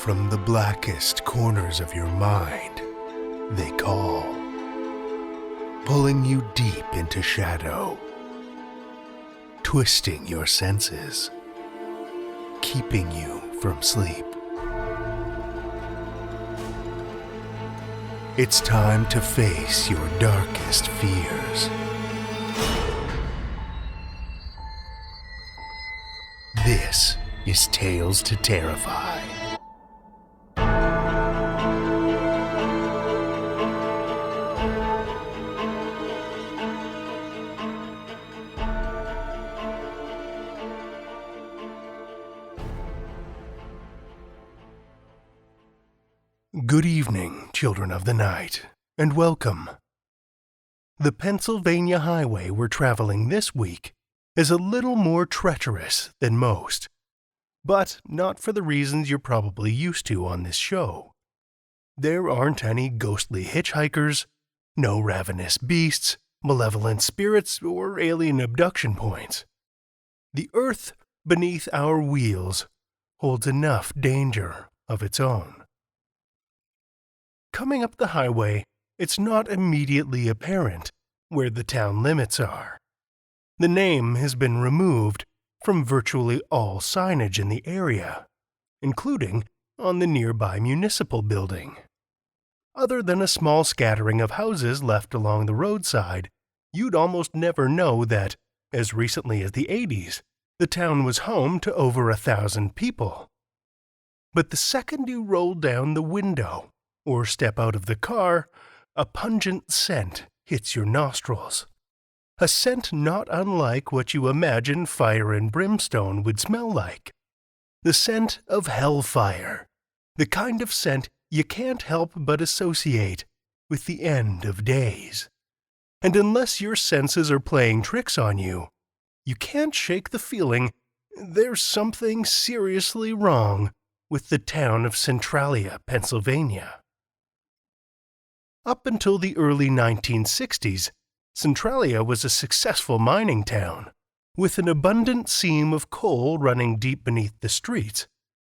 from the blackest corners of your mind, they call, pulling you deep into shadow, twisting your senses, keeping you from sleep. It's time to face your darkest fears. This is Tales to Terrify. Good evening, children of the night, and welcome. The Pennsylvania highway we're traveling this week is a little more treacherous than most, but not for the reasons you're probably used to on this show. There aren't any ghostly hitchhikers, no ravenous beasts, malevolent spirits, or alien abduction points. The earth beneath our wheels holds enough danger of its own. Coming up the highway, it's not immediately apparent where the town limits are. The name has been removed from virtually all signage in the area, including on the nearby municipal building. Other than a small scattering of houses left along the roadside, you'd almost never know that, as recently as the 80s, the town was home to over 1,000 people. But the second you roll down the window or step out of the car, a pungent scent hits your nostrils. A scent not unlike what you imagine fire and brimstone would smell like. The scent of hellfire. The kind of scent you can't help but associate with the end of days. And unless your senses are playing tricks on you, you can't shake the feeling there's something seriously wrong with the town of Centralia, Pennsylvania. Up until the early 1960s, Centralia was a successful mining town. With an abundant seam of coal running deep beneath the streets,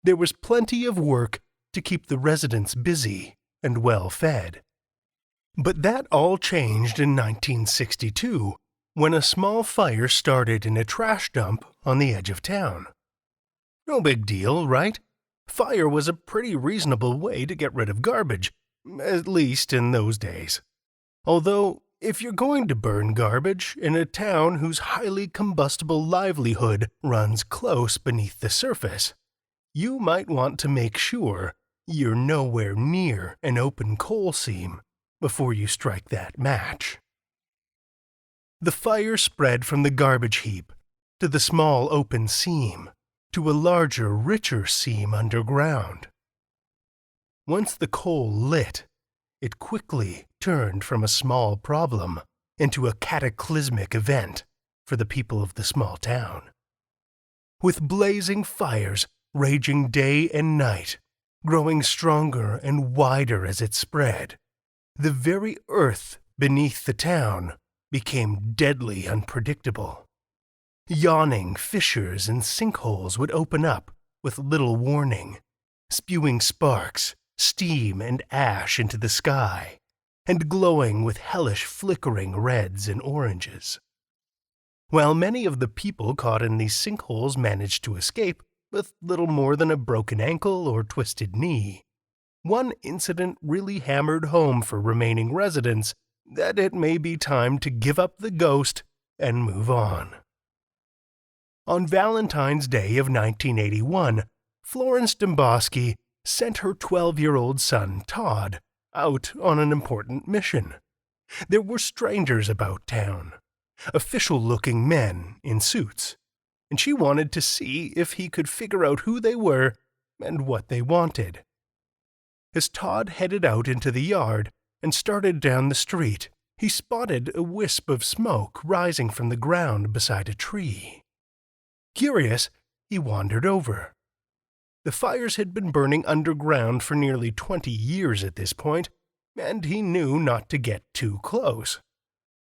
there was plenty of work to keep the residents busy and well-fed. But that all changed in 1962, when a small fire started in a trash dump on the edge of town. No big deal, right? Fire was a pretty reasonable way to get rid of garbage, at least in those days. Although, if you're going to burn garbage in a town whose highly combustible livelihood runs close beneath the surface, you might want to make sure you're nowhere near an open coal seam before you strike that match. The fire spread from the garbage heap to the small open seam to a larger, richer seam underground. Once the coal lit, it quickly turned from a small problem into a cataclysmic event for the people of the small town. With blazing fires raging day and night, growing stronger and wider as it spread, the very earth beneath the town became deadly unpredictable. Yawning fissures and sinkholes would open up with little warning, spewing sparks, steam and ash into the sky, and glowing with hellish flickering reds and oranges. While many of the people caught in these sinkholes managed to escape with little more than a broken ankle or twisted knee, one incident really hammered home for remaining residents that it may be time to give up the ghost and move on. On Valentine's Day of 1981, Florence Domboski sent her 12-year-old son, Todd, out on an important mission. There were strangers about town, official-looking men in suits, and she wanted to see if he could figure out who they were and what they wanted. As Todd headed out into the yard and started down the street, he spotted a wisp of smoke rising from the ground beside a tree. Curious, he wandered over. The fires had been burning underground for nearly 20 years at this point, and he knew not to get too close.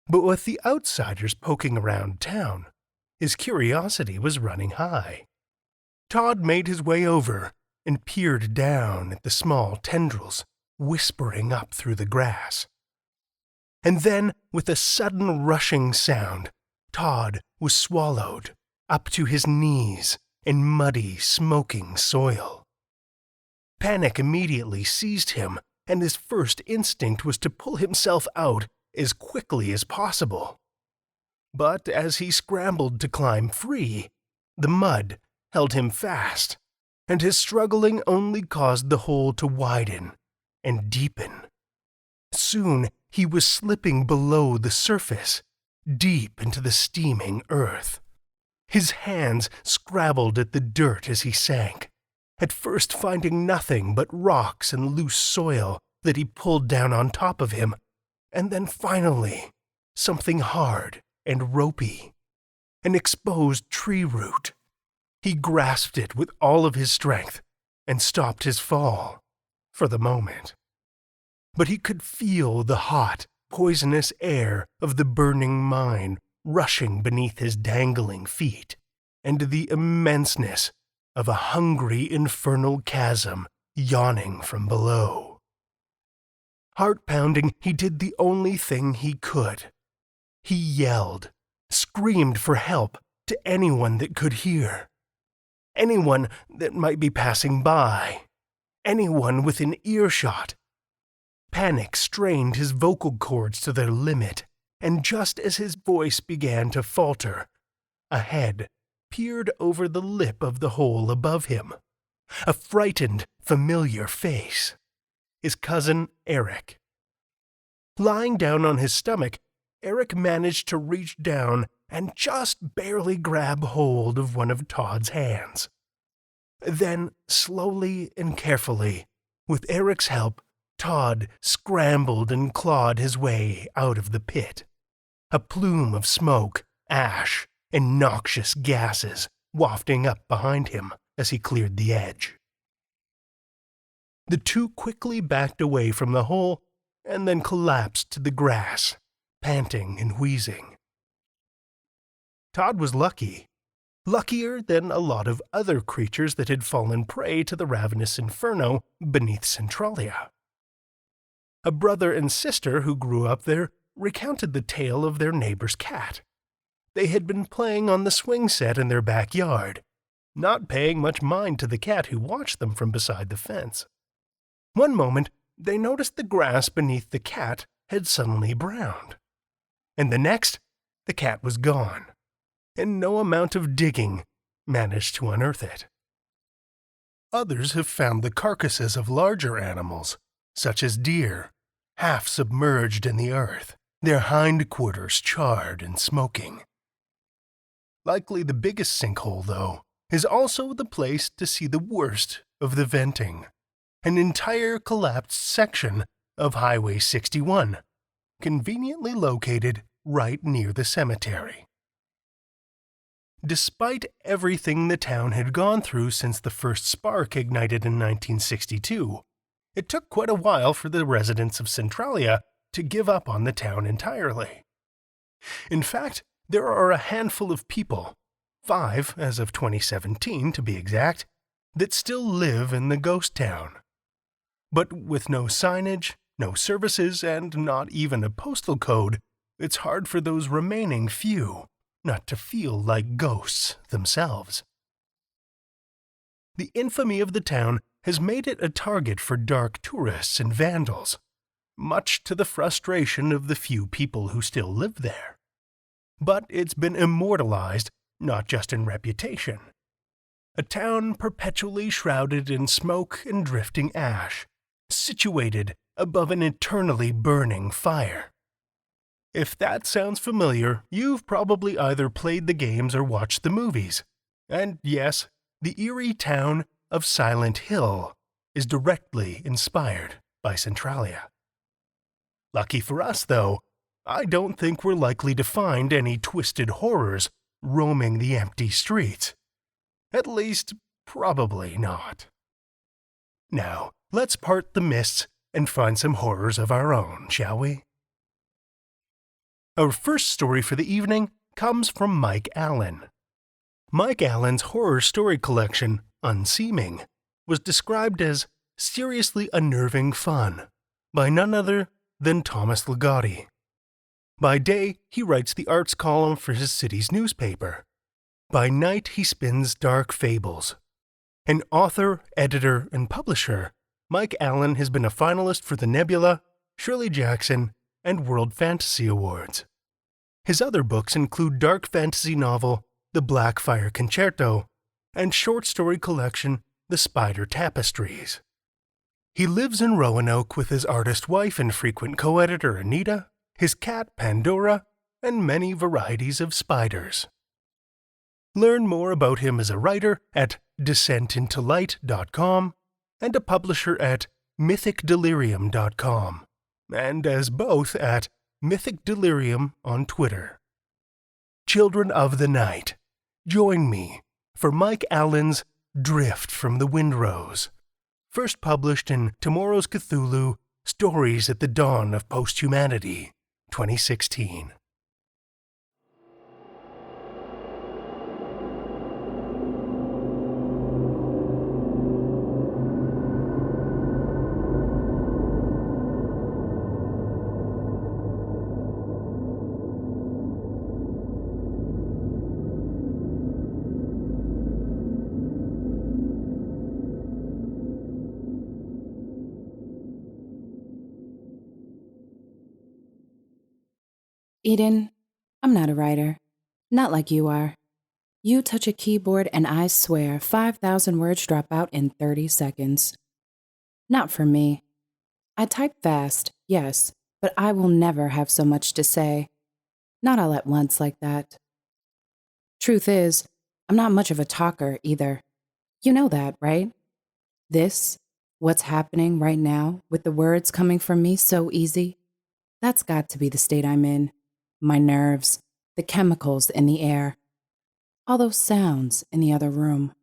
But with the outsiders poking around town, his curiosity was running high. Todd made his way over and peered down at the small tendrils whispering up through the grass. And then, with a sudden rushing sound, Todd was swallowed up to his knees in muddy, smoking soil. Panic immediately seized him, and his first instinct was to pull himself out as quickly as possible. But as he scrambled to climb free, the mud held him fast, and his struggling only caused the hole to widen and deepen. Soon he was slipping below the surface, deep into the steaming earth. His hands scrabbled at the dirt as he sank, at first finding nothing but rocks and loose soil that he pulled down on top of him, and then finally something hard and ropey, an exposed tree root. He grasped it with all of his strength and stopped his fall, for the moment. But he could feel the hot, poisonous air of the burning mine rushing beneath his dangling feet, and the immenseness of a hungry infernal chasm yawning from below. Heart-pounding, he did the only thing he could. He yelled, screamed for help to anyone that could hear. Anyone that might be passing by. Anyone within earshot. Panic strained his vocal cords to their limit, and just as his voice began to falter, a head peered over the lip of the hole above him. A frightened, familiar face. His cousin Eric. Lying down on his stomach, Eric managed to reach down and just barely grab hold of one of Todd's hands. Then, slowly and carefully, with Eric's help, Todd scrambled and clawed his way out of the pit. A plume of smoke, ash, and noxious gases wafting up behind him as he cleared the edge. The two quickly backed away from the hole and then collapsed to the grass, panting and wheezing. Todd was lucky. Luckier than a lot of other creatures that had fallen prey to the ravenous inferno beneath Centralia. A brother and sister who grew up there recounted the tale of their neighbor's cat. They had been playing on the swing set in their backyard, not paying much mind to the cat who watched them from beside the fence. One moment, they noticed the grass beneath the cat had suddenly browned, and the next, the cat was gone, and no amount of digging managed to unearth it. Others have found the carcasses of larger animals, such as deer, half submerged in the earth, their hindquarters charred and smoking. Likely the biggest sinkhole, though, is also the place to see the worst of the venting, an entire collapsed section of Highway 61, conveniently located right near the cemetery. Despite everything the town had gone through since the first spark ignited in 1962, it took quite a while for the residents of Centralia to give up on the town entirely. In fact, there are a handful of people, 5 as of 2017 to be exact, that still live in the ghost town. But with no signage, no services, and not even a postal code, it's hard for those remaining few not to feel like ghosts themselves. The infamy of the town has made it a target for dark tourists and vandals, much to the frustration of the few people who still live there. But it's been immortalized not just in reputation. A town perpetually shrouded in smoke and drifting ash, situated above an eternally burning fire. If that sounds familiar, you've probably either played the games or watched the movies. And yes, the eerie town of Silent Hill is directly inspired by Centralia. Lucky for us, though, I don't think we're likely to find any twisted horrors roaming the empty streets. At least, probably not. Now, let's part the mists and find some horrors of our own, shall we? Our first story for the evening comes from Mike Allen. Mike Allen's horror story collection, Unseeming, was described as seriously unnerving fun by none other than Thomas Ligotti. By day, he writes the arts column for his city's newspaper. By night, he spins dark fables. An author, editor, and publisher, Mike Allen has been a finalist for the Nebula, Shirley Jackson, and World Fantasy Awards. His other books include dark fantasy novel The Blackfire Concerto and short story collection The Spider Tapestries. He lives in Roanoke with his artist wife and frequent co-editor Anita, his cat Pandora, and many varieties of spiders. Learn more about him as a writer at descentintolight.com and a publisher at mythicdelirium.com, and as both at Mythic Delirium on Twitter. Children of the Night, join me for Mike Allen's Drift from the Windrows, first published in Tomorrow's Cthulhu, Stories at the Dawn of Posthumanity, 2016. Eden, I'm not a writer. Not like you are. You touch a keyboard and I swear 5,000 words drop out in 30 seconds. Not for me. I type fast, yes, but I will never have so much to say. Not all at once like that. Truth is, I'm not much of a talker either. You know that, right? What's happening right now, with the words coming from me so easy, that's got to be the state I'm in. My nerves, the chemicals in the air, all those sounds in the other room.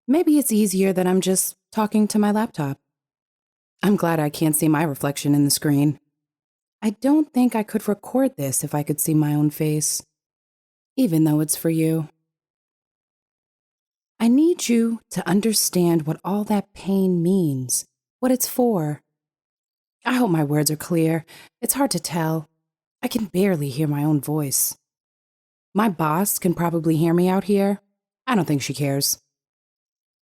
Maybe it's easier that I'm just talking to my laptop. I'm glad I can't see my reflection in the screen. I don't think I could record this if I could see my own face, even though it's for you. I need you to understand what all that pain means, what it's for. I hope my words are clear. It's hard to tell. I can barely hear my own voice. My boss can probably hear me out here. I don't think she cares.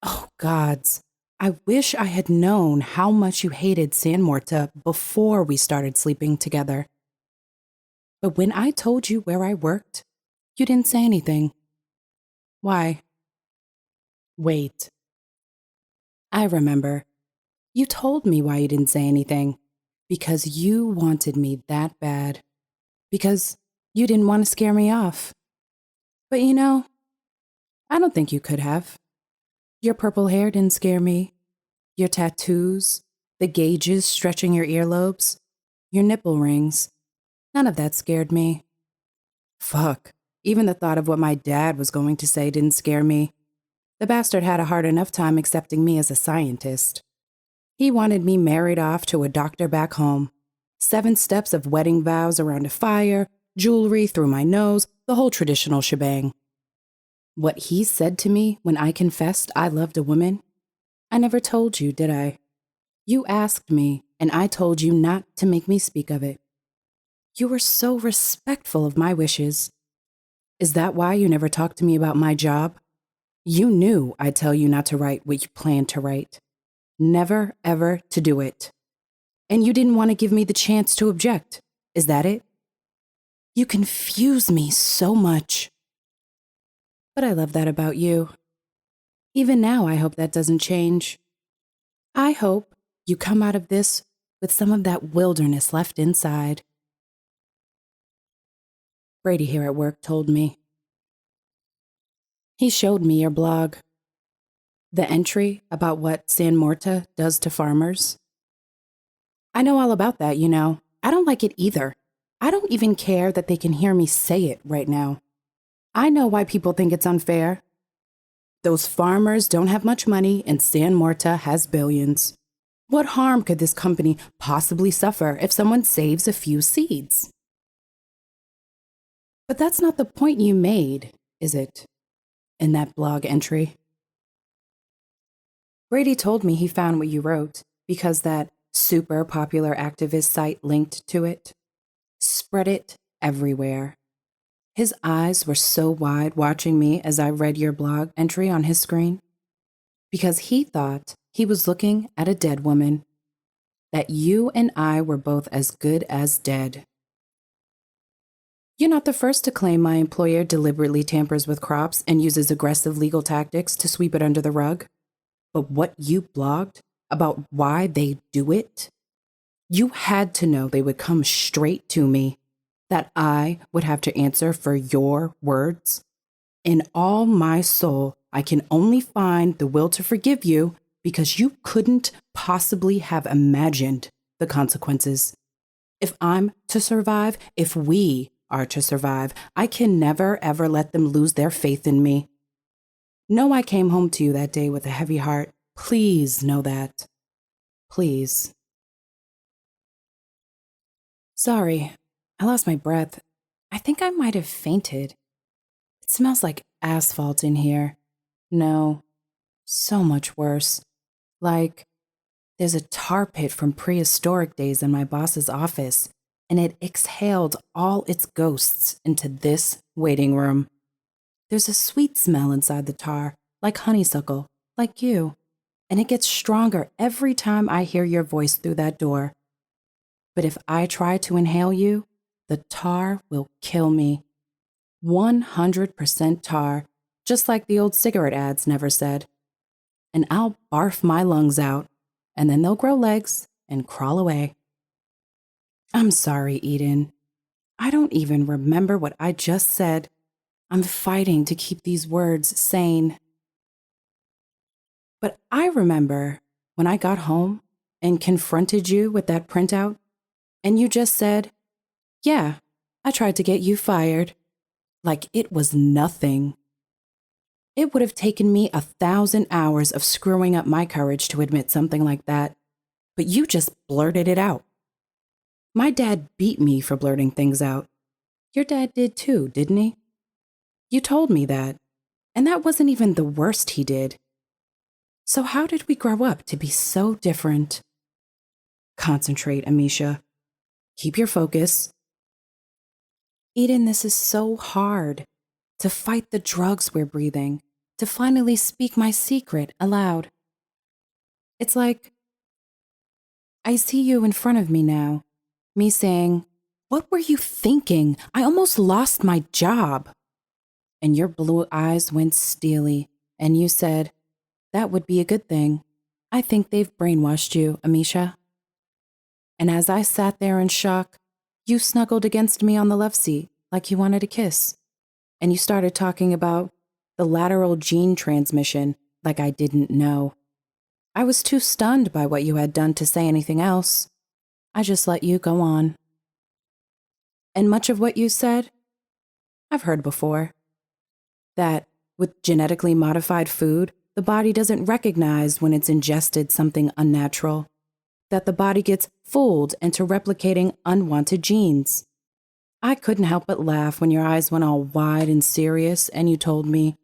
Oh, gods. I wish I had known how much you hated San Morta before we started sleeping together. But when I told you where I worked, you didn't say anything. Why? Wait. I remember. You told me why you didn't say anything. Because you wanted me that bad. Because you didn't want to scare me off. But you know, I don't think you could have. Your purple hair didn't scare me. Your tattoos, the gauges stretching your earlobes, your nipple rings, none of that scared me. Fuck, even the thought of what my dad was going to say didn't scare me. The bastard had a hard enough time accepting me as a scientist. He wanted me married off to a doctor back home. 7 steps of wedding vows around a fire, jewelry through my nose, the whole traditional shebang. What he said to me when I confessed I loved a woman, I never told you, did I? You asked me, and I told you not to make me speak of it. You were so respectful of my wishes. Is that why you never talked to me about my job? You knew I'd tell you not to write what you planned to write. Never, ever to do it. And you didn't want to give me the chance to object. Is that it? You confuse me so much. But I love that about you. Even now, I hope that doesn't change. I hope you come out of this with some of that wilderness left inside. Brady here at work told me. He showed me your blog. The entry about what San Morta does to farmers. I know all about that, you know. I don't like it either. I don't even care that they can hear me say it right now. I know why people think it's unfair. Those farmers don't have much money and San Morta has billions. What harm could this company possibly suffer if someone saves a few seeds? But that's not the point you made, is it, in that blog entry? Brady told me he found what you wrote because that super popular activist site linked to it. Spread it everywhere. His eyes were so wide watching me as I read your blog entry on his screen because he thought he was looking at a dead woman, that you and I were both as good as dead. You're not the first to claim my employer deliberately tampers with crops and uses aggressive legal tactics to sweep it under the rug. But what you blogged about why they do it, you had to know they would come straight to me, that I would have to answer for your words. In all my soul, I can only find the will to forgive you because you couldn't possibly have imagined the consequences. If I'm to survive, if we are to survive, I can never ever let them lose their faith in me. Know I came home to you that day with a heavy heart. Please know that. Please. Sorry, I lost my breath. I think I might have fainted. It smells like asphalt in here. No, so much worse. Like, there's a tar pit from prehistoric days in my boss's office, and it exhaled all its ghosts into this waiting room. There's a sweet smell inside the tar, like honeysuckle, like you, and it gets stronger every time I hear your voice through that door. But if I try to inhale you, the tar will kill me. 100% tar, just like the old cigarette ads never said. And I'll barf my lungs out, and then they'll grow legs and crawl away. I'm sorry, Eden. I don't even remember what I just said. I'm fighting to keep these words sane. But I remember when I got home and confronted you with that printout, and you just said, "Yeah, I tried to get you fired," like it was nothing. It would have taken me 1,000 hours of screwing up my courage to admit something like that, but you just blurted it out. My dad beat me for blurting things out. Your dad did too, didn't he? You told me that, and that wasn't even the worst he did. So how did we grow up to be so different? Concentrate, Amisha. Keep your focus. Eden, this is so hard. To fight the drugs we're breathing. To finally speak my secret aloud. It's like, I see you in front of me now. Me saying, "What were you thinking? I almost lost my job." And your blue eyes went steely, and you said, "That would be a good thing. I think they've brainwashed you, Amisha." And as I sat there in shock, you snuggled against me on the love seat like you wanted a kiss. And you started talking about the lateral gene transmission like I didn't know. I was too stunned by what you had done to say anything else. I just let you go on. And much of what you said, I've heard before. That with genetically modified food, the body doesn't recognize when it's ingested something unnatural. That the body gets fooled into replicating unwanted genes. I couldn't help but laugh when your eyes went all wide and serious and you told me,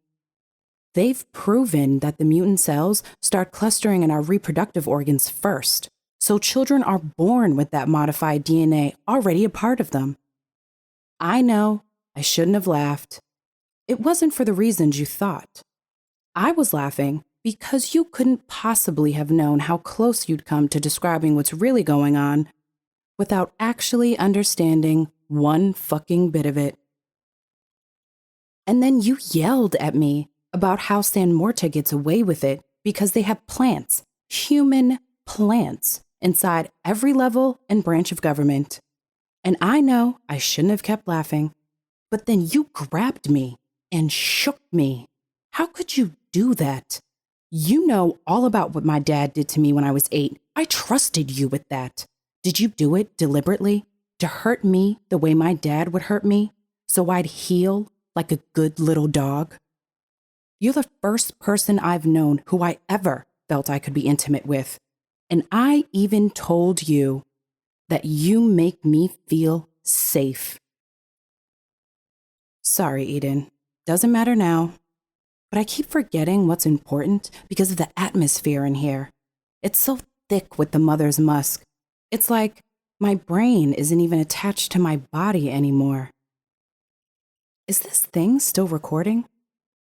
"They've proven that the mutant cells start clustering in our reproductive organs first, so children are born with that modified DNA already a part of them." I know, I shouldn't have laughed. It wasn't for the reasons you thought. I was laughing because you couldn't possibly have known how close you'd come to describing what's really going on without actually understanding one fucking bit of it. And then you yelled at me about how San Morta gets away with it because they have plants, human plants, inside every level and branch of government. And I know I shouldn't have kept laughing, but then you grabbed me and shook me. How could you do that? You know all about what my dad did to me when I was 8. I trusted you with that. Did you do it deliberately? To hurt me the way my dad would hurt me, so I'd heal like a good little dog? You're the first person I've known who I ever felt I could be intimate with. And I even told you that you make me feel safe. Sorry, Eden. Doesn't matter now. but I keep forgetting what's important because of the atmosphere in here. It's so thick with the mother's musk. It's like my brain isn't even attached to my body anymore. Is this thing still recording?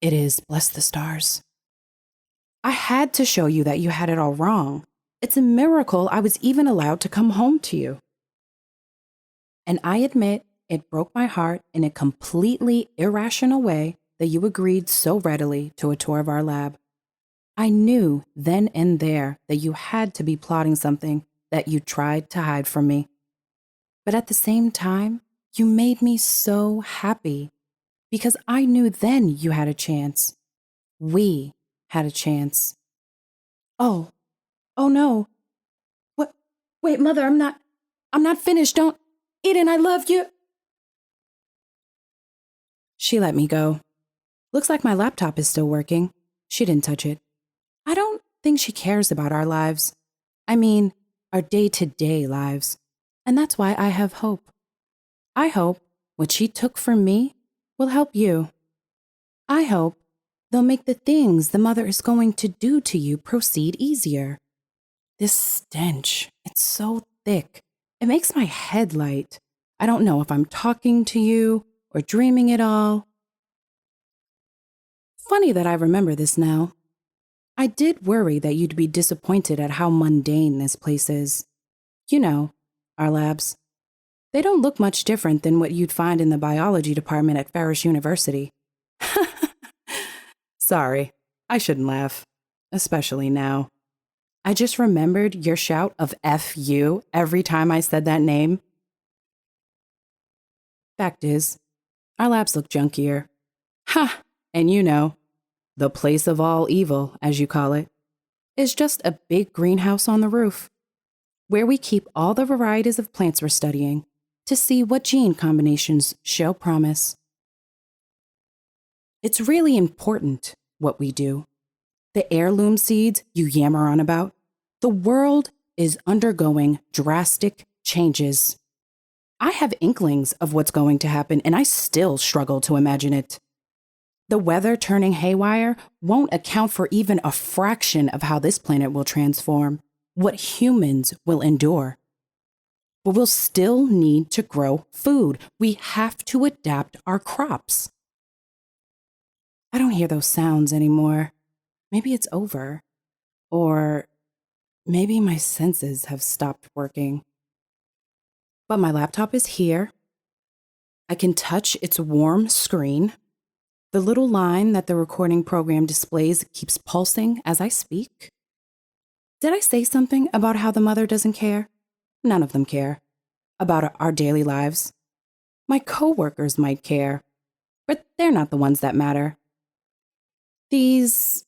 It is, bless the stars. I had to show you that you had it all wrong. It's a miracle I was even allowed to come home to you. And I admit it broke my heart in a completely irrational way that you agreed so readily to a tour of our lab. I knew then and there that you had to be plotting something that you tried to hide from me. But at the same time, you made me so happy because I knew then you had a chance. We had a chance. Oh no. What? Wait, Mother, I'm not finished. Don't, Eden, I love you. She let me go. Looks like my laptop is still working. She didn't touch it. I don't think she cares about our lives. I mean, our day-to-day lives. And that's why I have hope. I hope what she took from me will help you. I hope they'll make the things the mother is going to do to you proceed easier. This stench, it's so thick. It makes my head light. I don't know if I'm talking to you or dreaming it all. Funny that I remember this now. I did worry that you'd be disappointed at how mundane this place is. You know, our labs. They don't look much different than what you'd find in the biology department at Ferris University. Sorry, I shouldn't laugh, especially now. I just remembered your shout of F you every time I said that name. Fact is, our labs look junkier. Ha! And you know, the place of all evil, as you call it, is just a big greenhouse on the roof, where we keep all the varieties of plants we're studying to see what gene combinations show promise. It's really important what we do. The heirloom seeds you yammer on about, the world is undergoing drastic changes. I have inklings of what's going to happen, and I still struggle to imagine it. The weather turning haywire won't account for even a fraction of how this planet will transform, what humans will endure. But we'll still need to grow food. We have to adapt our crops. I don't hear those sounds anymore. Maybe it's over. Or maybe my senses have stopped working. But my laptop is here. I can touch its warm screen. The little line that the recording program displays keeps pulsing as I speak. Did I say something about how the mother doesn't care? None of them care about our daily lives. My coworkers might care, but they're not the ones that matter. These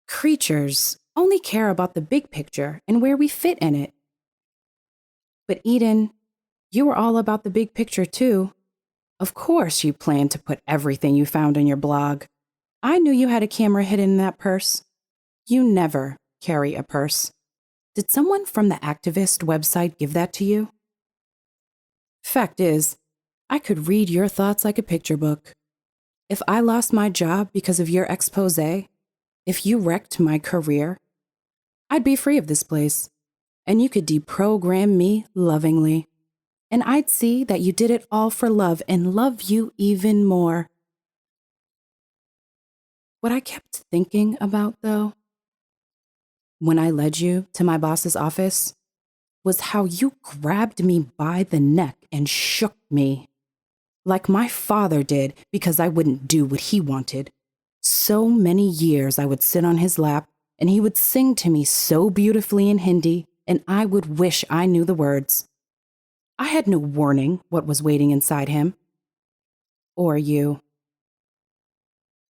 creatures only care about the big picture and where we fit in it. But Eden, you were all about the big picture too. Of course you planned to put everything you found in your blog. I knew you had a camera hidden in that purse. You never carry a purse. Did someone from the activist website give that to you? Fact is, I could read your thoughts like a picture book. If I lost my job because of your expose, if you wrecked my career, I'd be free of this place, and you could deprogram me lovingly. And I'd see that you did it all for love and love you even more. What I kept thinking about, though, when I led you to my boss's office, was how you grabbed me by the neck and shook me. Like my father did because I wouldn't do what he wanted. So many years I would sit on his lap and he would sing to me so beautifully in Hindi, and I would wish I knew the words. I had no warning what was waiting inside him. Or you.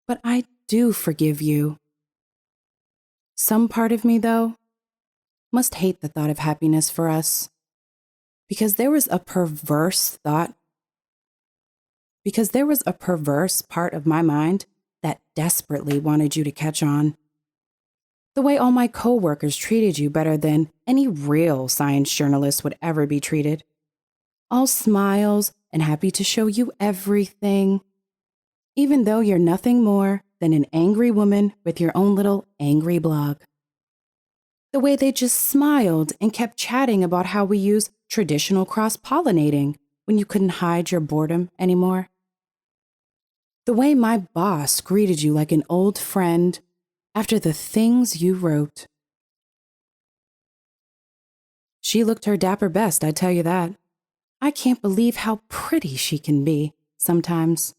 But I do forgive you. Some part of me, though, must hate the thought of happiness for us. Because there was a perverse part of my mind that desperately wanted you to catch on. The way all my coworkers treated you better than any real science journalist would ever be treated. All smiles and happy to show you everything, even though you're nothing more than an angry woman with your own little angry blog. The way they just smiled and kept chatting about how we use traditional cross-pollinating when you couldn't hide your boredom anymore. The way my boss greeted you like an old friend after the things you wrote. She looked her dapper best, I tell you that. I can't believe how pretty she can be sometimes.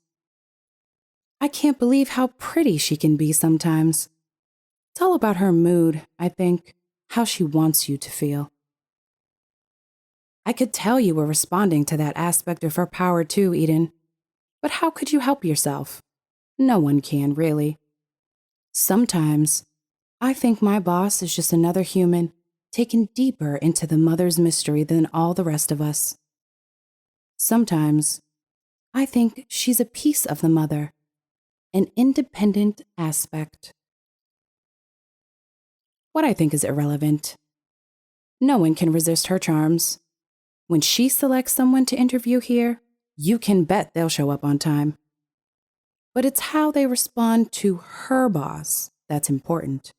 It's all about her mood, I think, how she wants you to feel. I could tell you were responding to that aspect of her power too, Eden. But how could you help yourself? No one can, really. Sometimes, I think my boss is just another human taken deeper into the mother's mystery than all the rest of us. Sometimes, I think she's a piece of the mother, an independent aspect. What I think is irrelevant. No one can resist her charms. When she selects someone to interview here, you can bet they'll show up on time. But it's how they respond to her boss that's important.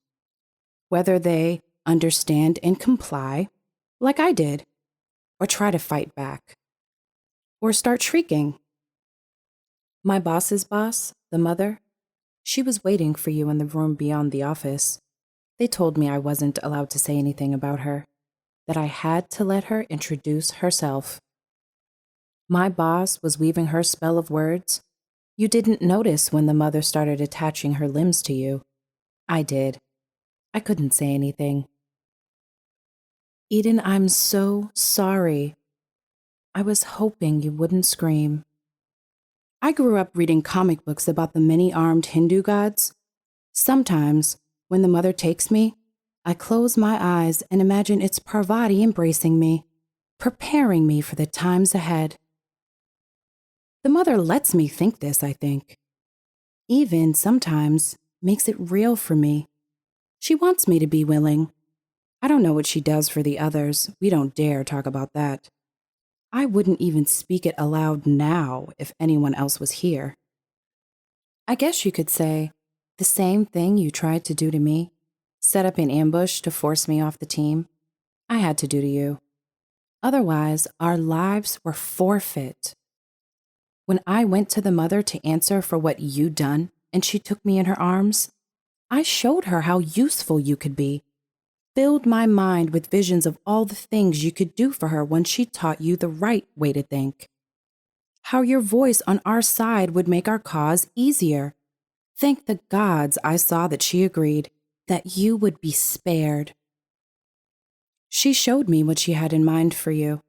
Whether they understand and comply, like I did, or try to fight back, or start shrieking. My boss's boss, the mother, she was waiting for you in the room beyond the office. They told me I wasn't allowed to say anything about her, that I had to let her introduce herself. My boss was weaving her spell of words. You didn't notice when the mother started attaching her limbs to you. I did. I couldn't say anything. Eden, I'm so sorry. I was hoping you wouldn't scream. I grew up reading comic books about the many-armed Hindu gods. Sometimes, when the mother takes me, I close my eyes and imagine it's Parvati embracing me, preparing me for the times ahead. The mother lets me think this, I think. Even sometimes makes it real for me. She wants me to be willing. I don't know what she does for the others. We don't dare talk about that. I wouldn't even speak it aloud now if anyone else was here. I guess you could say the same thing you tried to do to me, set up an ambush to force me off the team, I had to do to you. Otherwise, our lives were forfeit. When I went to the mother to answer for what you'd done and she took me in her arms, I showed her how useful you could be, filled my mind with visions of all the things you could do for her when she taught you the right way to think. How your voice on our side would make our cause easier. Thank the gods I saw that she agreed, that you would be spared. She showed me what she had in mind for you.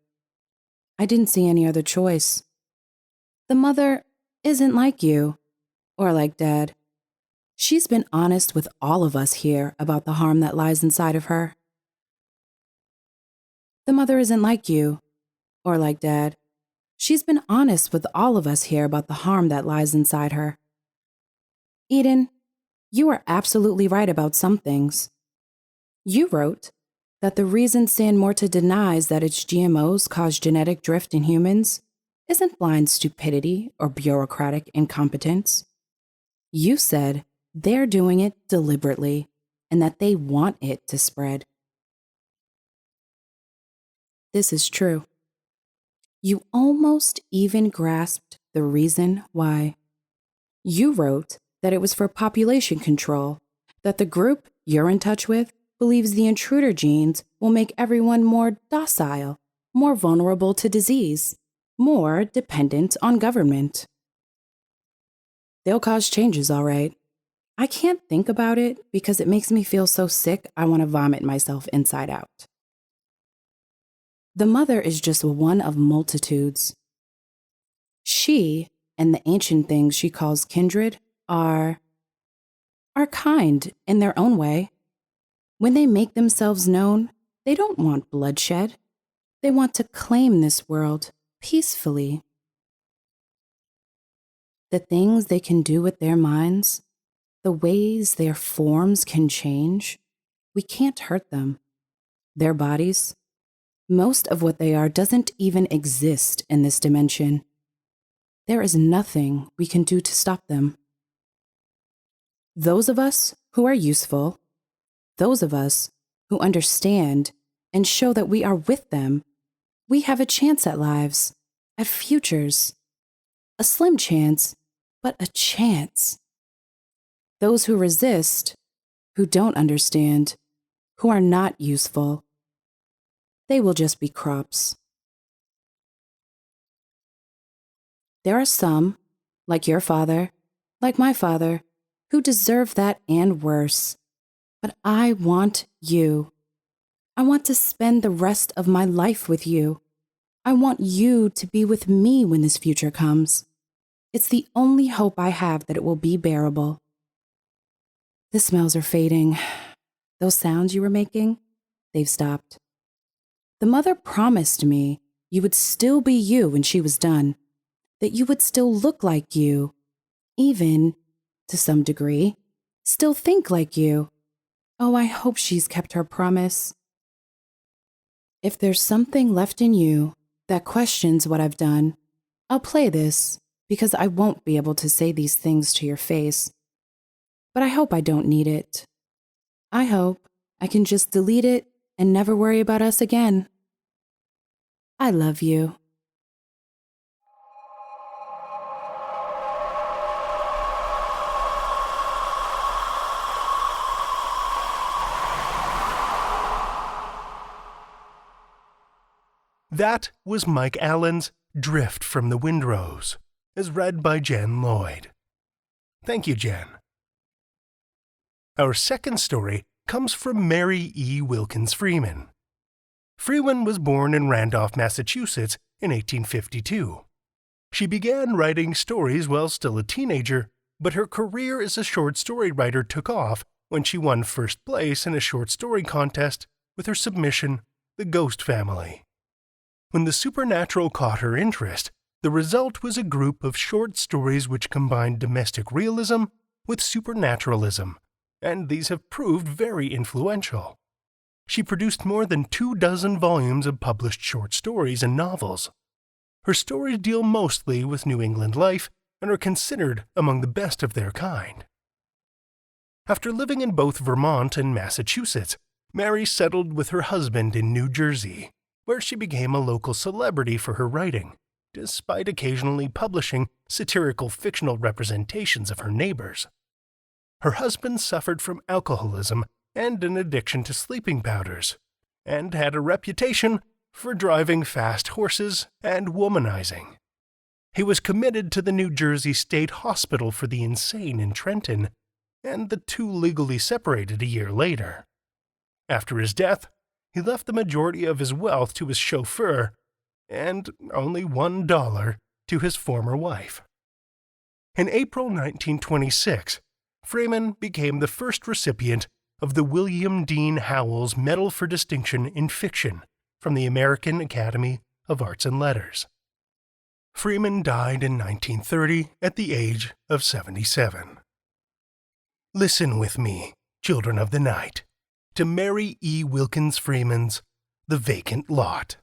I didn't see any other choice. The mother isn't like you, or like Dad. She's been honest with all of us here about the harm that lies inside of her. The mother isn't like you, or like Dad. She's been honest with all of us here about the harm that lies inside her. Eden, you are absolutely right about some things. You wrote that the reason San Morta denies that its GMOs cause genetic drift in humans isn't blind stupidity or bureaucratic incompetence. You said they're doing it deliberately and that they want it to spread. This is true. You almost even grasped the reason why. You wrote that it was for population control, that the group you're in touch with believes the intruder genes will make everyone more docile, more vulnerable to disease, more dependent on government. They'll cause changes, all right. I can't think about it because it makes me feel so sick I want to vomit myself inside out. The mother is just one of multitudes. She and the ancient things she calls kindred are kind in their own way. When they make themselves known, they don't want bloodshed. They want to claim this world peacefully. The things they can do with their minds, the ways their forms can change, we can't hurt them. Their bodies, most of what they are doesn't even exist in this dimension. There is nothing we can do to stop them. Those of us who are useful, those of us who understand and show that we are with them, we have a chance at lives, at futures. A slim chance, but a chance. Those who resist, who don't understand, who are not useful, they will just be crops. There are some, like your father, like my father, who deserve that and worse. But I want you. I want to spend the rest of my life with you. I want you to be with me when this future comes. It's the only hope I have that it will be bearable. The smells are fading. Those sounds you were making, they've stopped. The mother promised me you would still be you when she was done, that you would still look like you, even, to some degree, still think like you. Oh, I hope she's kept her promise. If there's something left in you that questions what I've done, I'll play this because I won't be able to say these things to your face. But I hope I don't need it. I hope I can just delete it and never worry about us again. I love you. That was Mike Allen's Drift from the Windrows, as read by Jenn Lloyd. Thank you, Jenn. Our second story comes from Mary E. Wilkins Freeman. Freeman was born in Randolph, Massachusetts in 1852. She began writing stories while still a teenager, but her career as a short story writer took off when she won first place in a short story contest with her submission, The Ghost Family. When the supernatural caught her interest, the result was a group of short stories which combined domestic realism with supernaturalism, and these have proved very influential. She produced more than 24 volumes of published short stories and novels. Her stories deal mostly with New England life and are considered among the best of their kind. After living in both Vermont and Massachusetts, Mary settled with her husband in New Jersey, where she became a local celebrity for her writing, despite occasionally publishing satirical fictional representations of her neighbors. Her husband suffered from alcoholism and an addiction to sleeping powders, and had a reputation for driving fast horses and womanizing. He was committed to the New Jersey State Hospital for the Insane in Trenton, and the two legally separated a year later. After his death, he left the majority of his wealth to his chauffeur and only $1 to his former wife. In April 1926, Freeman became the first recipient of the William Dean Howells Medal for Distinction in Fiction from the American Academy of Arts and Letters. Freeman died in 1930 at the age of 77. Listen with me, children of the night, to Mary E. Wilkins Freeman's The Vacant Lot.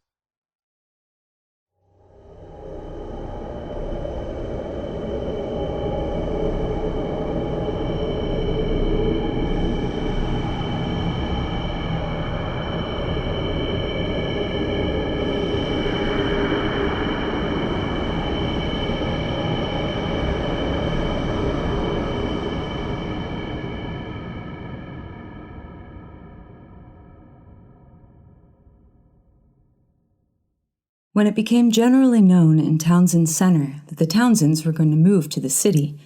When it became generally known in Townsend Center that the Townsends were going to move to the city,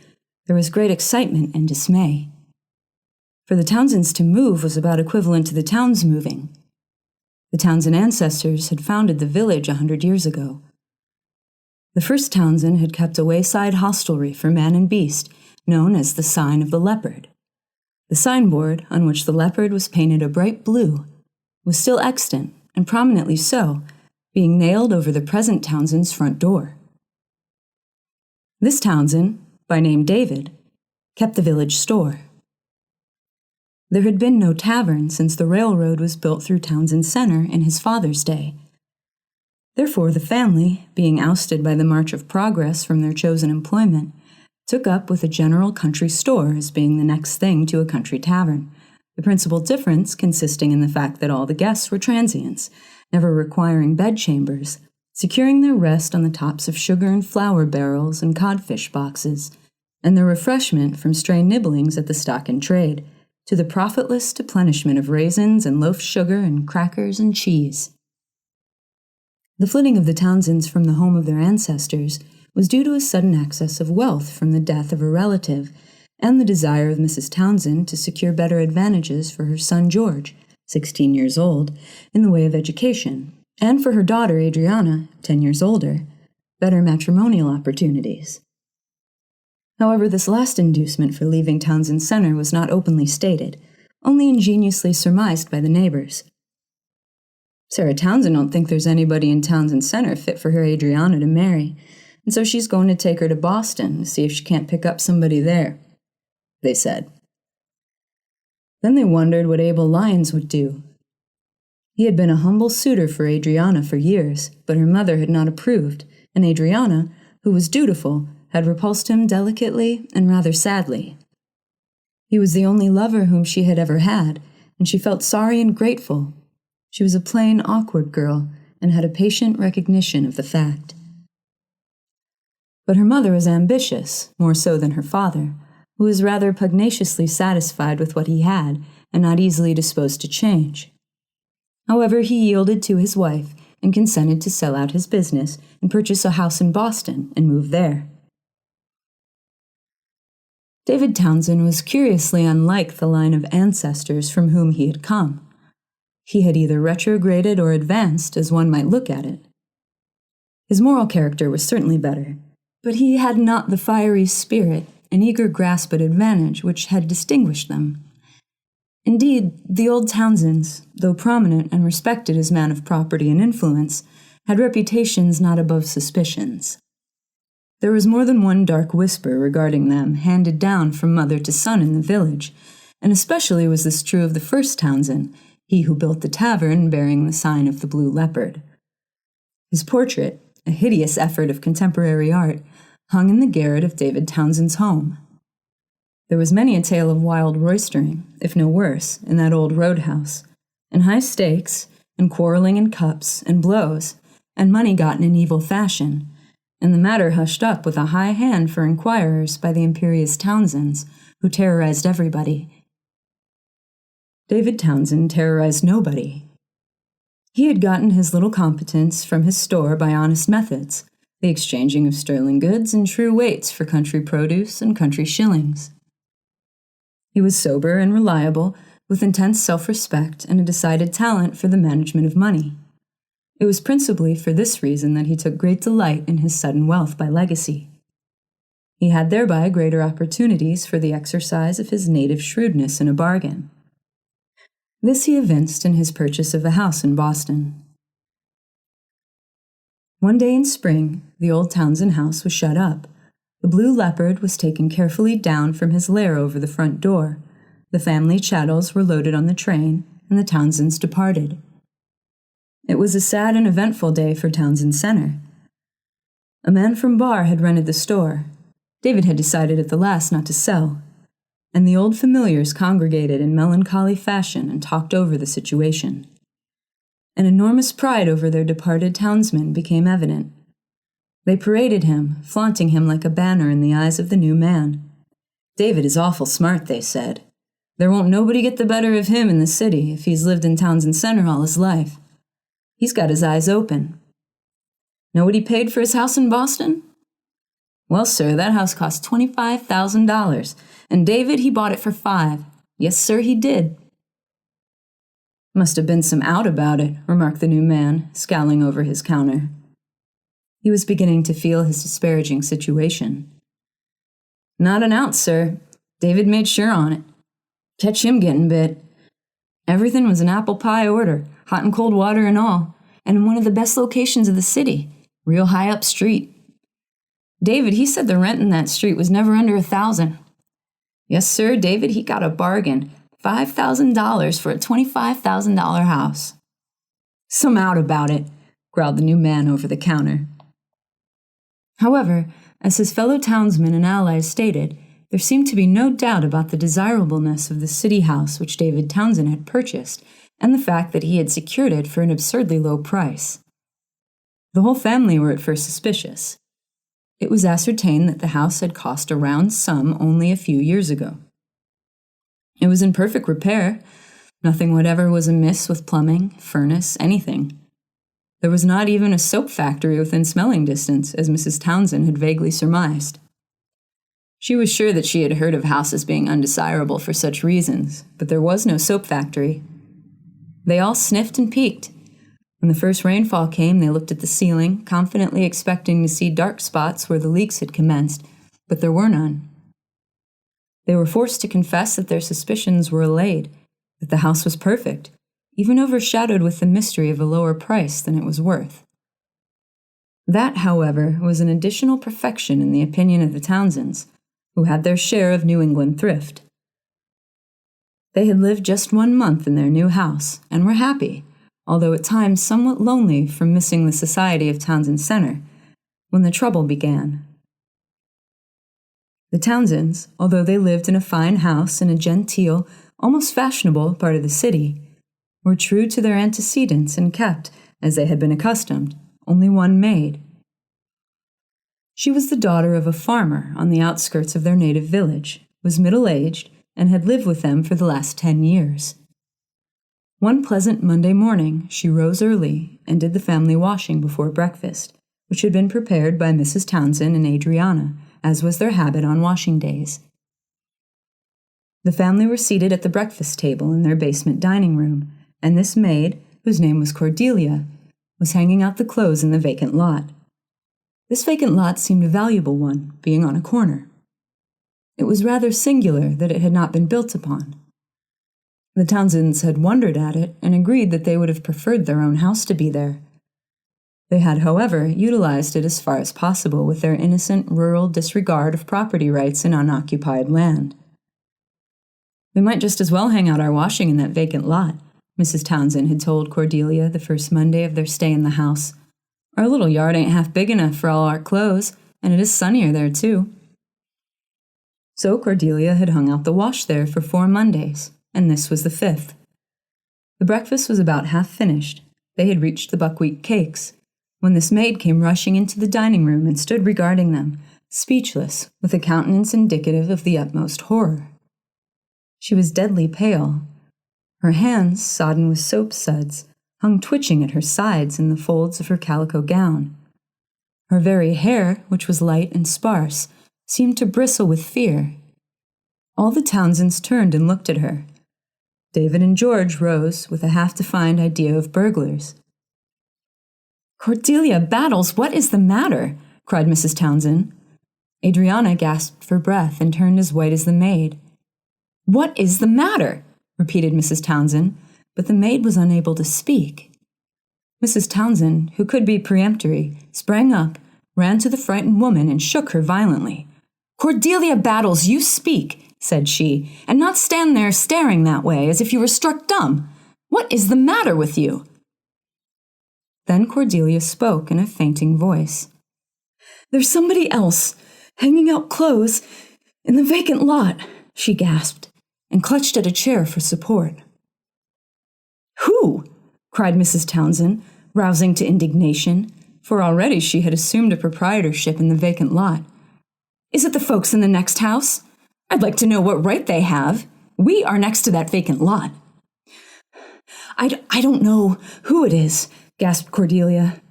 there was great excitement and dismay. For the Townsends to move was about equivalent to the towns moving. The Townsend ancestors had founded the village 100 years ago. The first Townsend had kept a wayside hostelry for man and beast, known as the Sign of the Leopard. The signboard, on which the leopard was painted a bright blue, was still extant, and prominently so, being nailed over the present Townsend's front door. This Townsend, by name David, kept the village store. There had been no tavern since the railroad was built through Townsend Center in his father's day. Therefore, the family, being ousted by the March of Progress from their chosen employment, took up with a general country store as being the next thing to a country tavern, the principal difference consisting in the fact that all the guests were transients, never requiring bedchambers, securing their rest on the tops of sugar and flour barrels and codfish boxes, and their refreshment from stray nibblings at the stock in trade, to the profitless deplenishment of raisins and loaf sugar and crackers and cheese. The flitting of the Townsends from the home of their ancestors was due to a sudden access of wealth from the death of a relative, and the desire of Mrs. Townsend to secure better advantages for her son George, 16 years old, in the way of education, and for her daughter Adriana, 10 years older, better matrimonial opportunities. However, this last inducement for leaving Townsend Center was not openly stated, only ingeniously surmised by the neighbors. Sarah Townsend don't think there's anybody in Townsend Center fit for her Adriana to marry, and so she's going to take her to Boston to see if she can't pick up somebody there, they said. Then they wondered what Abel Lyons would do. He had been a humble suitor for Adriana for years, but her mother had not approved, and Adriana, who was dutiful, had repulsed him delicately and rather sadly. He was the only lover whom she had ever had, and she felt sorry and grateful. She was a plain, awkward girl, and had a patient recognition of the fact. But her mother was ambitious, more so than her father, who was rather pugnaciously satisfied with what he had, and not easily disposed to change. However, he yielded to his wife, and consented to sell out his business and purchase a house in Boston and move there. David Townsend was curiously unlike the line of ancestors from whom he had come. He had either retrograded or advanced, as one might look at it. His moral character was certainly better, but he had not the fiery spirit and eager grasp at advantage which had distinguished them. Indeed, the old Townsends, though prominent and respected as men of property and influence, had reputations not above suspicions. There was more than one dark whisper regarding them handed down from mother to son in the village, and especially was this true of the first Townsend, he who built the tavern bearing the sign of the Blue Leopard. His portrait, a hideous effort of contemporary art, hung in the garret of David Townsend's home. There was many a tale of wild roistering, if no worse, in that old roadhouse, and high stakes, and quarreling in cups and blows, and money gotten in evil fashion, and the matter hushed up with a high hand for inquirers by the imperious Townsends, who terrorized everybody. David Townsend terrorized nobody. He had gotten his little competence from his store by honest methods, the exchanging of sterling goods and true weights for country produce and country shillings. He was sober and reliable, with intense self-respect and a decided talent for the management of money. It was principally for this reason that he took great delight in his sudden wealth by legacy. He had thereby greater opportunities for the exercise of his native shrewdness in a bargain. This he evinced in his purchase of a house in Boston. One day in spring, the old Townsend house was shut up. The Blue Leopard was taken carefully down from his lair over the front door. The family chattels were loaded on the train, and the Townsends departed. It was a sad and eventful day for Townsend Center. A man from Bar had rented the store. David had decided at the last not to sell, and the old familiars congregated in melancholy fashion and talked over the situation. An enormous pride over their departed townsman became evident. They paraded him, flaunting him like a banner in the eyes of the new man. "David is awful smart," they said. "There won't nobody get the better of him in the city if he's lived in Townsend Center all his life. He's got his eyes open. Know what he paid for his house in Boston? Well, sir, that house cost $25,000, and David, he bought it for $5. Yes, sir, he did." "Must have been some out about it," remarked the new man, scowling over his counter. He was beginning to feel his disparaging situation. "Not an ounce, sir. David made sure on it. Catch him getting bit. Everything was an apple pie order, hot and cold water and all, and in one of the best locations of the city, real high up street. David, he said the rent in that street was never under $1,000. Yes, sir, David, he got a bargain, $5,000 for a $25,000 house." "Some out about it," growled the new man over the counter. However, As his fellow townsmen and allies stated, there seemed to be no doubt about the desirableness of the city house which David Townsend had purchased, and the fact that he had secured it for an absurdly low price. The whole family were at first suspicious. It was ascertained that the house had cost a round sum only a few years ago. It was in perfect repair. Nothing whatever was amiss with plumbing, furnace, anything. There was not even a soap factory within smelling distance, as Mrs. Townsend had vaguely surmised. She was sure that she had heard of houses being undesirable for such reasons, but there was no soap factory. They all sniffed and peeked. When the first rainfall came, they looked at the ceiling, confidently expecting to see dark spots where the leaks had commenced, but there were none. They were forced to confess that their suspicions were allayed, that the house was perfect, even overshadowed with the mystery of a lower price than it was worth. That, however, was an additional perfection in the opinion of the Townsends, who had their share of New England thrift. They had lived just 1 month in their new house, and were happy, although at times somewhat lonely from missing the society of Townsend Center, when the trouble began. The Townsends, although they lived in a fine house in a genteel, almost fashionable part of the city, were true to their antecedents and kept, as they had been accustomed, only one maid. She was the daughter of a farmer on the outskirts of their native village, was middle-aged, and had lived with them for the last 10 years. One pleasant Monday morning, she rose early and did the family washing before breakfast, which had been prepared by Mrs. Townsend and Adriana, as was their habit on washing days. The family were seated at the breakfast table in their basement dining room, and this maid, whose name was Cordelia, was hanging out the clothes in the vacant lot. This vacant lot seemed a valuable one, being on a corner. It was rather singular that it had not been built upon. The Townsends had wondered at it and agreed that they would have preferred their own house to be there. They had, however, utilized it as far as possible with their innocent rural disregard of property rights in unoccupied land. "We might just as well hang out our washing in that vacant lot," Mrs. Townsend had told Cordelia the first Monday of their stay in the house. "Our little yard ain't half big enough for all our clothes, and it is sunnier there, too." So Cordelia had hung out the wash there for 4 Mondays, and this was the 5th. The breakfast was about half finished. They had reached the buckwheat cakes, when this maid came rushing into the dining room and stood regarding them, speechless, with a countenance indicative of the utmost horror. She was deadly pale. Her hands, sodden with soap suds, hung twitching at her sides in the folds of her calico gown. Her very hair, which was light and sparse, seemed to bristle with fear. All the Townsends turned and looked at her. David and George rose with a half-defined idea of burglars. "Cordelia Battles, what is the matter?" cried Mrs. Townsend. Adriana gasped for breath and turned as white as the maid. "What is the matter?" repeated Mrs. Townsend, but the maid was unable to speak. Mrs. Townsend, who could be peremptory, sprang up, ran to the frightened woman, and shook her violently. "Cordelia Battles, you speak," said she, "and not stand there staring that way as if you were struck dumb. What is the matter with you?" Then Cordelia spoke in a fainting voice. "There's somebody else hanging out clothes in the vacant lot," she gasped, and clutched at a chair for support. "Who?" cried Mrs. Townsend, rousing to indignation, for already she had assumed a proprietorship in the vacant lot. "Is it the folks in the next house? I'd like to know what right they have. We are next to that vacant lot." I don't know who it is," gasped Cordelia.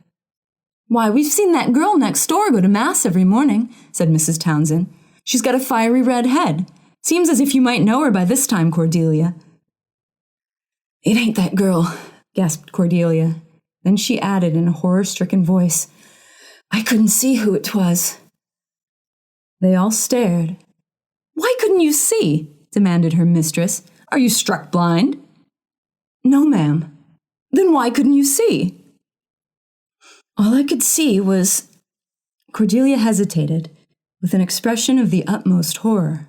"Why, we've seen that girl next door go to Mass every morning," said Mrs. Townsend. "She's got a fiery red head. Seems as if you might know her by this time, Cordelia." "It ain't that girl," gasped Cordelia. Then she added in a horror-stricken voice, "I couldn't see who it was." They all stared. "Why couldn't you see?" demanded her mistress. "Are you struck blind?" "No, ma'am." "Then why couldn't you see?" "All I could see was—" Cordelia hesitated, with an expression of the utmost horror.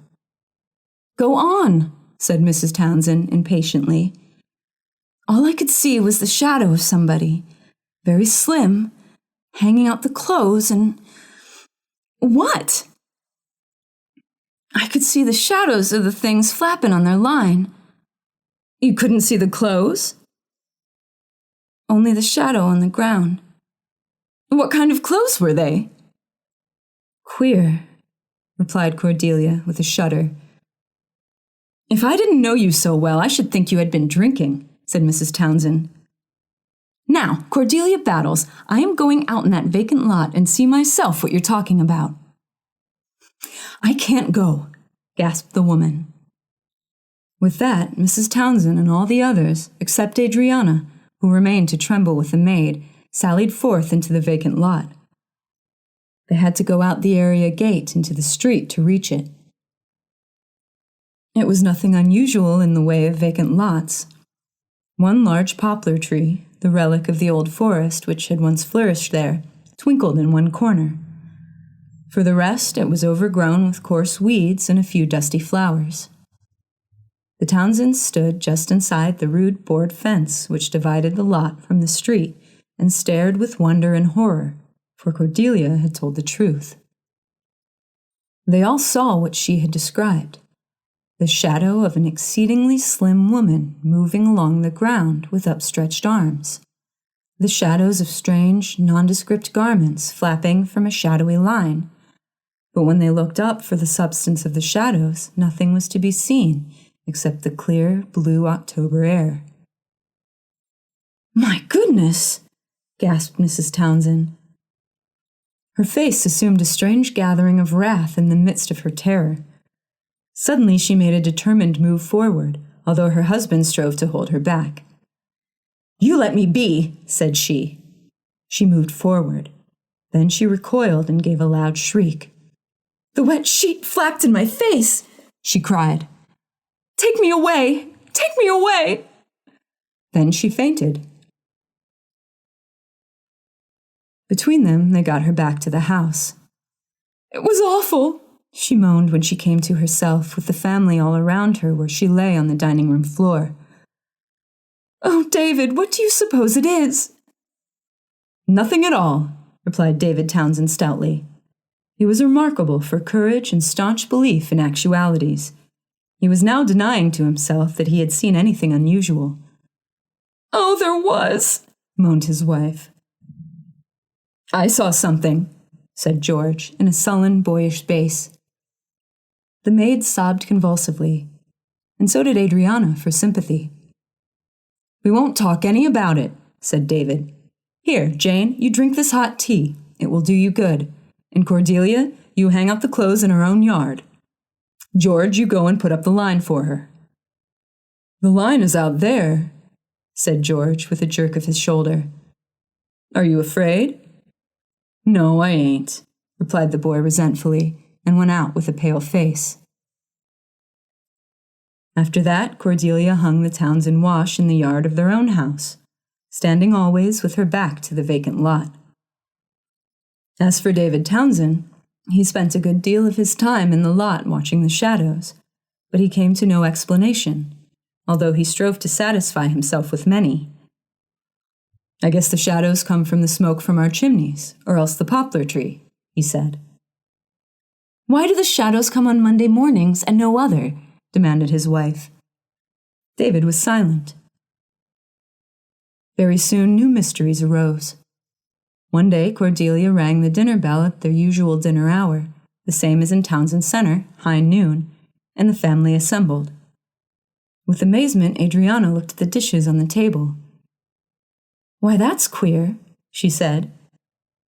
"Go on," said Mrs. Townsend impatiently. "All I could see was the shadow of somebody, very slim, hanging out the clothes, and What? I could see the shadows of the things flapping on their line. You couldn't see the clothes? Only the shadow on the ground. What kind of clothes were they? Queer, replied Cordelia with a shudder. If I didn't know you so well, I should think you had been drinking, said Mrs. Townsend. Now, Cordelia Battles, I am going out in that vacant lot and see myself what you're talking about. I can't go, gasped the woman. With that, Mrs. Townsend and all the others, except Adriana, who remained to tremble with the maid, sallied forth into the vacant lot. They had to go out the area gate into the street to reach it. It was nothing unusual in the way of vacant lots. One large poplar tree, the relic of the old forest which had once flourished there, twinkled in one corner. For the rest, it was overgrown with coarse weeds and a few dusty flowers. The Townsends stood just inside the rude board fence which divided the lot from the street and stared with wonder and horror, for Cordelia had told the truth. They all saw what she had described, the shadow of an exceedingly slim woman moving along the ground with upstretched arms, the shadows of strange, nondescript garments flapping from a shadowy line. But when they looked up for the substance of the shadows, nothing was to be seen except the clear, blue October air. My goodness, gasped Mrs. Townsend. Her face assumed a strange gathering of wrath in the midst of her terror. Suddenly she made a determined move forward, although her husband strove to hold her back. You let me be, said she. She moved forward. Then she recoiled and gave a loud shriek. The wet sheet flapped in my face, she cried. Take me away! Take me away! Then she fainted. Between them, they got her back to the house. It was awful, she moaned when she came to herself with the family all around her where she lay on the dining room floor. Oh, David, what do you suppose it is? Nothing at all, replied David Townsend stoutly. He was remarkable for courage and staunch belief in actualities. He was now denying to himself that he had seen anything unusual. Oh, there was, moaned his wife. I saw something, said George in a sullen, boyish bass. The maid sobbed convulsively, and so did Adriana for sympathy. We won't talk any about it, said David. Here, Jane, you drink this hot tea. It will do you good. And Cordelia, you hang up the clothes in her own yard. George, you go and put up the line for her. The line is out there, said George with a jerk of his shoulder. Are you afraid? No, I ain't, replied the boy resentfully, and went out with a pale face. After that, Cordelia hung the Townsend wash in the yard of their own house, standing always with her back to the vacant lot. As for David Townsend, he spent a good deal of his time in the lot watching the shadows, but he came to no explanation, although he strove to satisfy himself with many. I guess the shadows come from the smoke from our chimneys, or else the poplar tree, he said. Why do the shadows come on Monday mornings and no other? Demanded his wife. David was silent. Very soon new mysteries arose. One day Cordelia rang the dinner bell at their usual dinner hour, the same as in Townsend Center, high noon, and the family assembled. With amazement, Adriana looked at the dishes on the table. Why, that's queer, she said.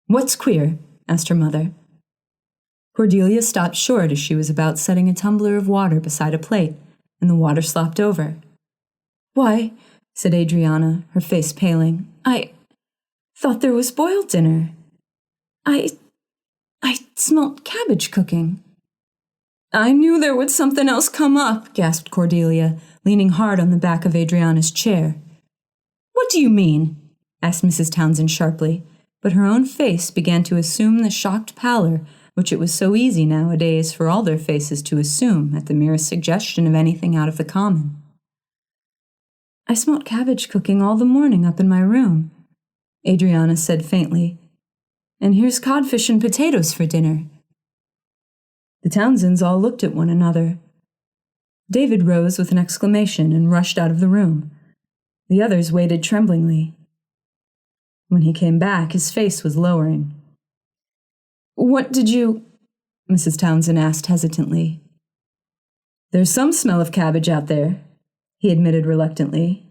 What's queer? Asked her mother. Cordelia stopped short as she was about setting a tumbler of water beside a plate, and the water slopped over. Why, said Adriana, her face paling, I thought there was boiled dinner. I smelt cabbage cooking. I knew there would something else come up, gasped Cordelia, leaning hard on the back of Adriana's chair. What do you mean? Asked Mrs. Townsend sharply, but her own face began to assume the shocked pallor which it was so easy nowadays for all their faces to assume at the merest suggestion of anything out of the common. I smelt cabbage cooking all the morning up in my room, Adriana said faintly. And here's codfish and potatoes for dinner. The Townsends all looked at one another. David rose with an exclamation and rushed out of the room. The others waited tremblingly. When he came back, his face was lowering. "What did you—" Mrs. Townsend asked hesitantly. "There's some smell of cabbage out there," he admitted reluctantly.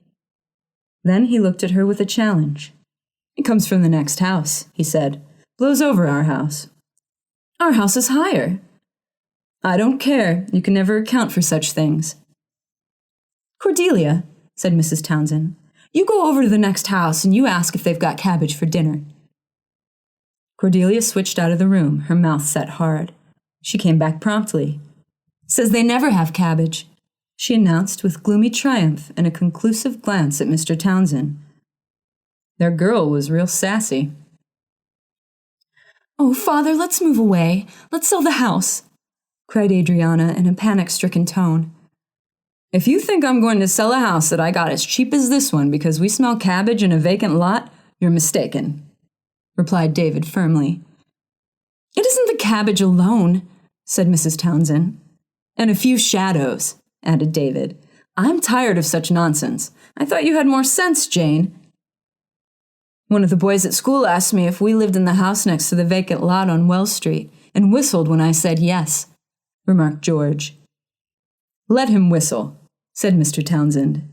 Then he looked at her with a challenge. "It comes from the next house," he said. "Blows over our house." "Our house is higher." "I don't care. You can never account for such things." "Cordelia," said Mrs. Townsend, "you go over to the next house and you ask if they've got cabbage for dinner." Cordelia switched out of the room, her mouth set hard. She came back promptly. "Says they never have cabbage," she announced with gloomy triumph and a conclusive glance at Mr. Townsend. Their girl was real sassy. "Oh, Father, let's move away. Let's sell the house," cried Adriana in a panic-stricken tone. "If you think I'm going to sell a house that I got as cheap as this one because we smell cabbage in a vacant lot, you're mistaken," replied David firmly. "It isn't the cabbage alone," said Mrs. Townsend. "And a few shadows," added David. "I'm tired of such nonsense. I thought you had more sense, Jane." "One of the boys at school asked me if we lived in the house next to the vacant lot on Wells Street, and whistled when I said yes," remarked George. "Let him whistle," said Mr. Townsend.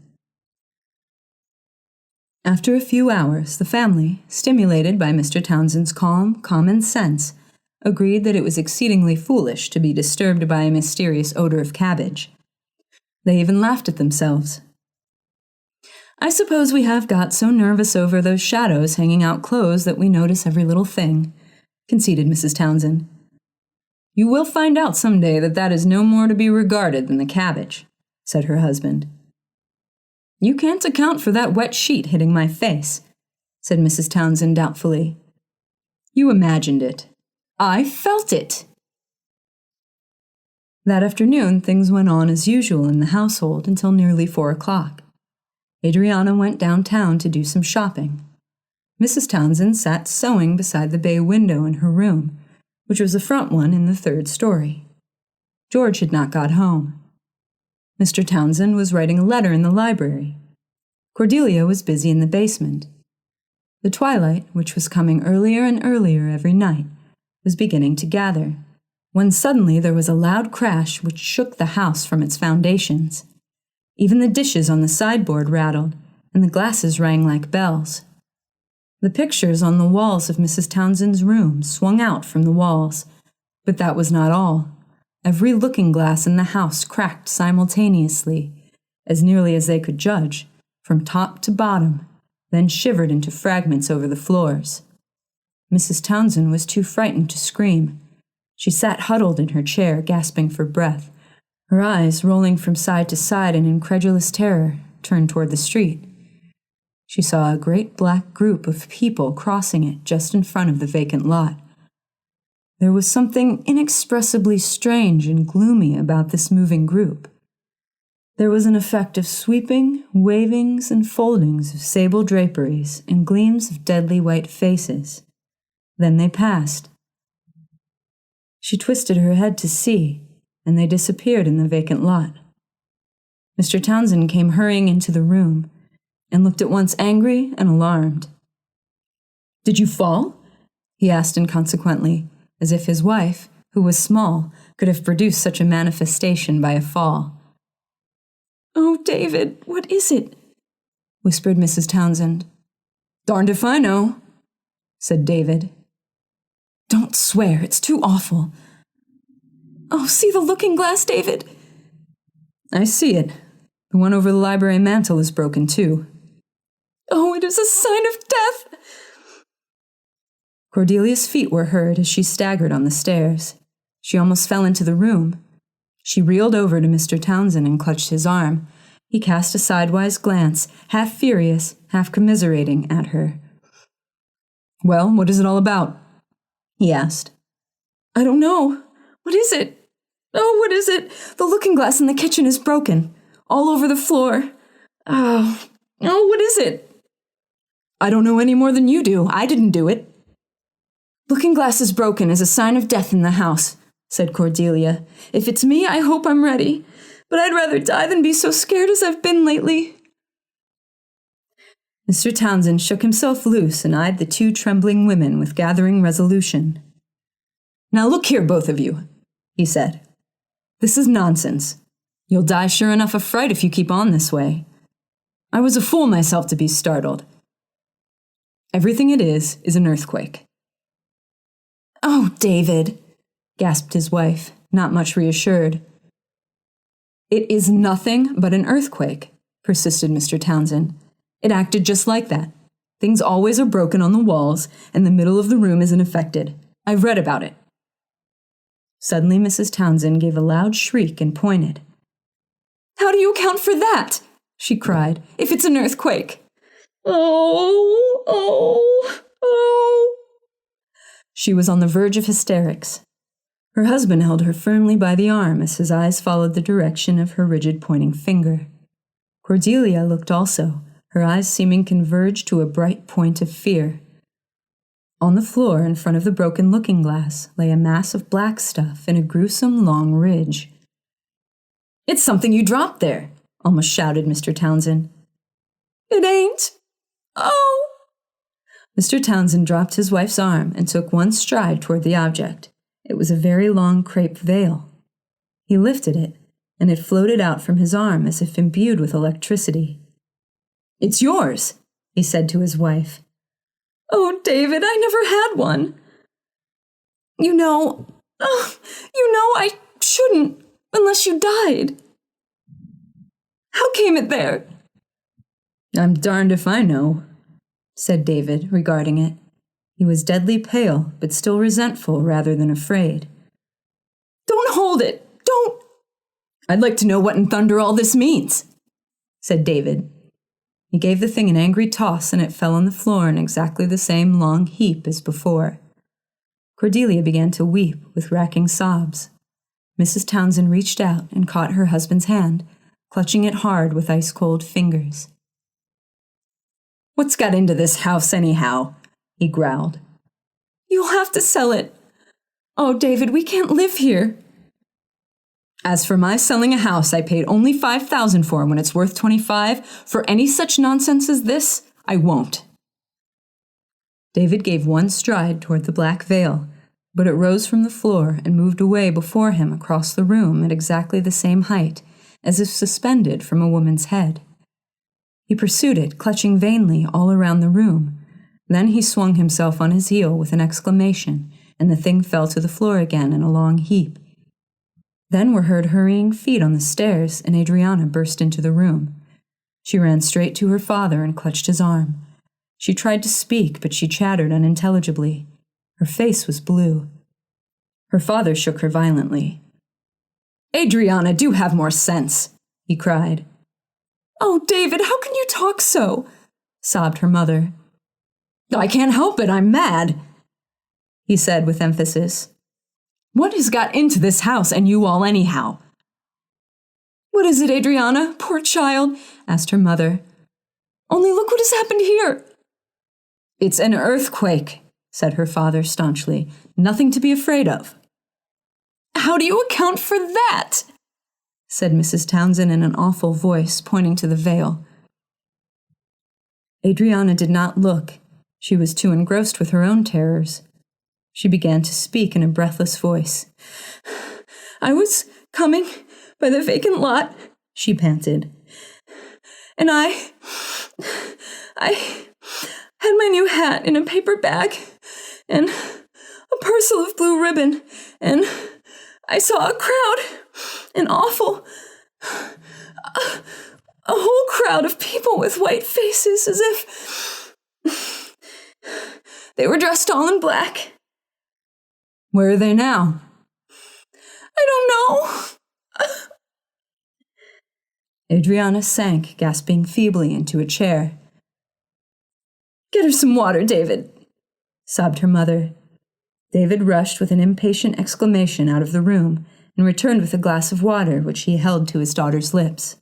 After a few hours, the family, stimulated by Mr. Townsend's calm, common sense, agreed that it was exceedingly foolish to be disturbed by a mysterious odor of cabbage. They even laughed at themselves. "I suppose we have got so nervous over those shadows hanging out clothes that we notice every little thing," conceded Mrs. Townsend. "You will find out some day that that is no more to be regarded than the cabbage," said her husband. "You can't account for that wet sheet hitting my face," said Mrs. Townsend doubtfully. "You imagined it. I felt it." That afternoon, things went on as usual in the household until nearly 4 o'clock. Adriana went downtown to do some shopping. Mrs. Townsend sat sewing beside the bay window in her room, which was the front one in the 3rd story. George had not got home. Mr. Townsend was writing a letter in the library. Cordelia was busy in the basement. The twilight, which was coming earlier and earlier every night, was beginning to gather, when suddenly there was a loud crash which shook the house from its foundations. Even the dishes on the sideboard rattled, and the glasses rang like bells. The pictures on the walls of Mrs. Townsend's room swung out from the walls, but that was not all. Every looking-glass in the house cracked simultaneously, as nearly as they could judge, from top to bottom, then shivered into fragments over the floors. Mrs. Townsend was too frightened to scream. She sat huddled in her chair, gasping for breath, her eyes rolling from side to side in incredulous terror, turned toward the street. She saw a great black group of people crossing it just in front of the vacant lot. There was something inexpressibly strange and gloomy about this moving group. There was an effect of sweeping, wavings, and foldings of sable draperies and gleams of deadly white faces. Then they passed. She twisted her head to see, and they disappeared in the vacant lot. Mr. Townsend came hurrying into the room and looked at once angry and alarmed. "Did you fall?" he asked inconsequently, as if his wife, who was small, could have produced such a manifestation by a fall. "Oh, David, what is it?" whispered Mrs. Townsend. "Darned if I know," said David. "Don't swear, it's too awful." "Oh, see the looking-glass, David." "I see it. The one over the library mantel is broken, too." "Oh, it is a sign of death." Cordelia's feet were heard as she staggered on the stairs. She almost fell into the room. She reeled over to Mr. Townsend and clutched his arm. He cast a sidewise glance, half furious, half commiserating, at her. "Well, what is it all about?" he asked. "I don't know. What is it? Oh, what is it? The looking-glass in the kitchen is broken. All over the floor. Oh, what is it?" "I don't know any more than you do. I didn't do it." "Looking-glass is broken as a sign of death in the house," said Cordelia. "If it's me, I hope I'm ready. But I'd rather die than be so scared as I've been lately." Mr. Townsend shook himself loose and eyed the two trembling women with gathering resolution. "Now look here, both of you," he said. "This is nonsense. You'll die sure enough of fright if you keep on this way. I was a fool myself to be startled. Everything it is an earthquake." "Oh, David," gasped his wife, not much reassured. "It is nothing but an earthquake," persisted Mr. Townsend. "It acted just like that. Things always are broken on the walls, and the middle of the room isn't affected. I've read about it." Suddenly Mrs. Townsend gave a loud shriek and pointed. "How do you account for that?" she cried, "if it's an earthquake?" "Oh, oh, oh." She was on the verge of hysterics. Her husband held her firmly by the arm as his eyes followed the direction of her rigid pointing finger. Cordelia looked also, her eyes seeming converged to a bright point of fear. On the floor in front of the broken looking-glass lay a mass of black stuff in a gruesome long ridge. "It's something you dropped there," almost shouted Mr. Townsend. "It ain't. Oh!" Mr. Townsend dropped his wife's arm and took one stride toward the object. It was a very long crepe veil. He lifted it, and it floated out from his arm as if imbued with electricity. "It's yours," he said to his wife. "Oh, David, I never had one." You know I shouldn't, unless you died. How came it there?" "I'm darned if I know," said David, regarding it. He was deadly pale, but still resentful rather than afraid. "Don't hold it! Don't—" "I'd like to know what in thunder all this means," said David. He gave the thing an angry toss, and it fell on the floor in exactly the same long heap as before. Cordelia began to weep with racking sobs. Mrs. Townsend reached out and caught her husband's hand, clutching it hard with ice-cold fingers. "What's got into this house, anyhow?" he growled. "You'll have to sell it. Oh, David, we can't live here." "As for my selling a house I paid only $5,000 for when it's worth $25, for any such nonsense as this, I won't." David gave one stride toward the black veil, but it rose from the floor and moved away before him across the room at exactly the same height, as if suspended from a woman's head. He pursued it, clutching vainly all around the room. Then he swung himself on his heel with an exclamation, and the thing fell to the floor again in a long heap. Then were heard hurrying feet on the stairs, and Adriana burst into the room. She ran straight to her father and clutched his arm. She tried to speak, but she chattered unintelligibly. Her face was blue. Her father shook her violently. "Adriana, do have more sense," he cried. "Oh, David, how can you talk so?" sobbed her mother. "I can't help it, I'm mad," he said with emphasis. "What has got into this house and you all anyhow?" "What is it, Adriana, poor child?" asked her mother. "Only look what has happened here." "It's an earthquake," said her father staunchly. "Nothing to be afraid of." "How do you account for that?" said Mrs. Townsend in an awful voice, pointing to the veil. Adriana did not look. She was too engrossed with her own terrors. She began to speak in a breathless voice. "I was coming by the vacant lot," she panted. "And I had my new hat in a paper bag and a parcel of blue ribbon, and I saw a crowd, an awful, a whole crowd of people with white faces as if they were dressed all in black." "Where are they now?" "I don't know." Adriana sank, gasping feebly, into a chair. "Get her some water, David," sobbed her mother. David rushed with an impatient exclamation out of the room and returned with a glass of water which he held to his daughter's lips.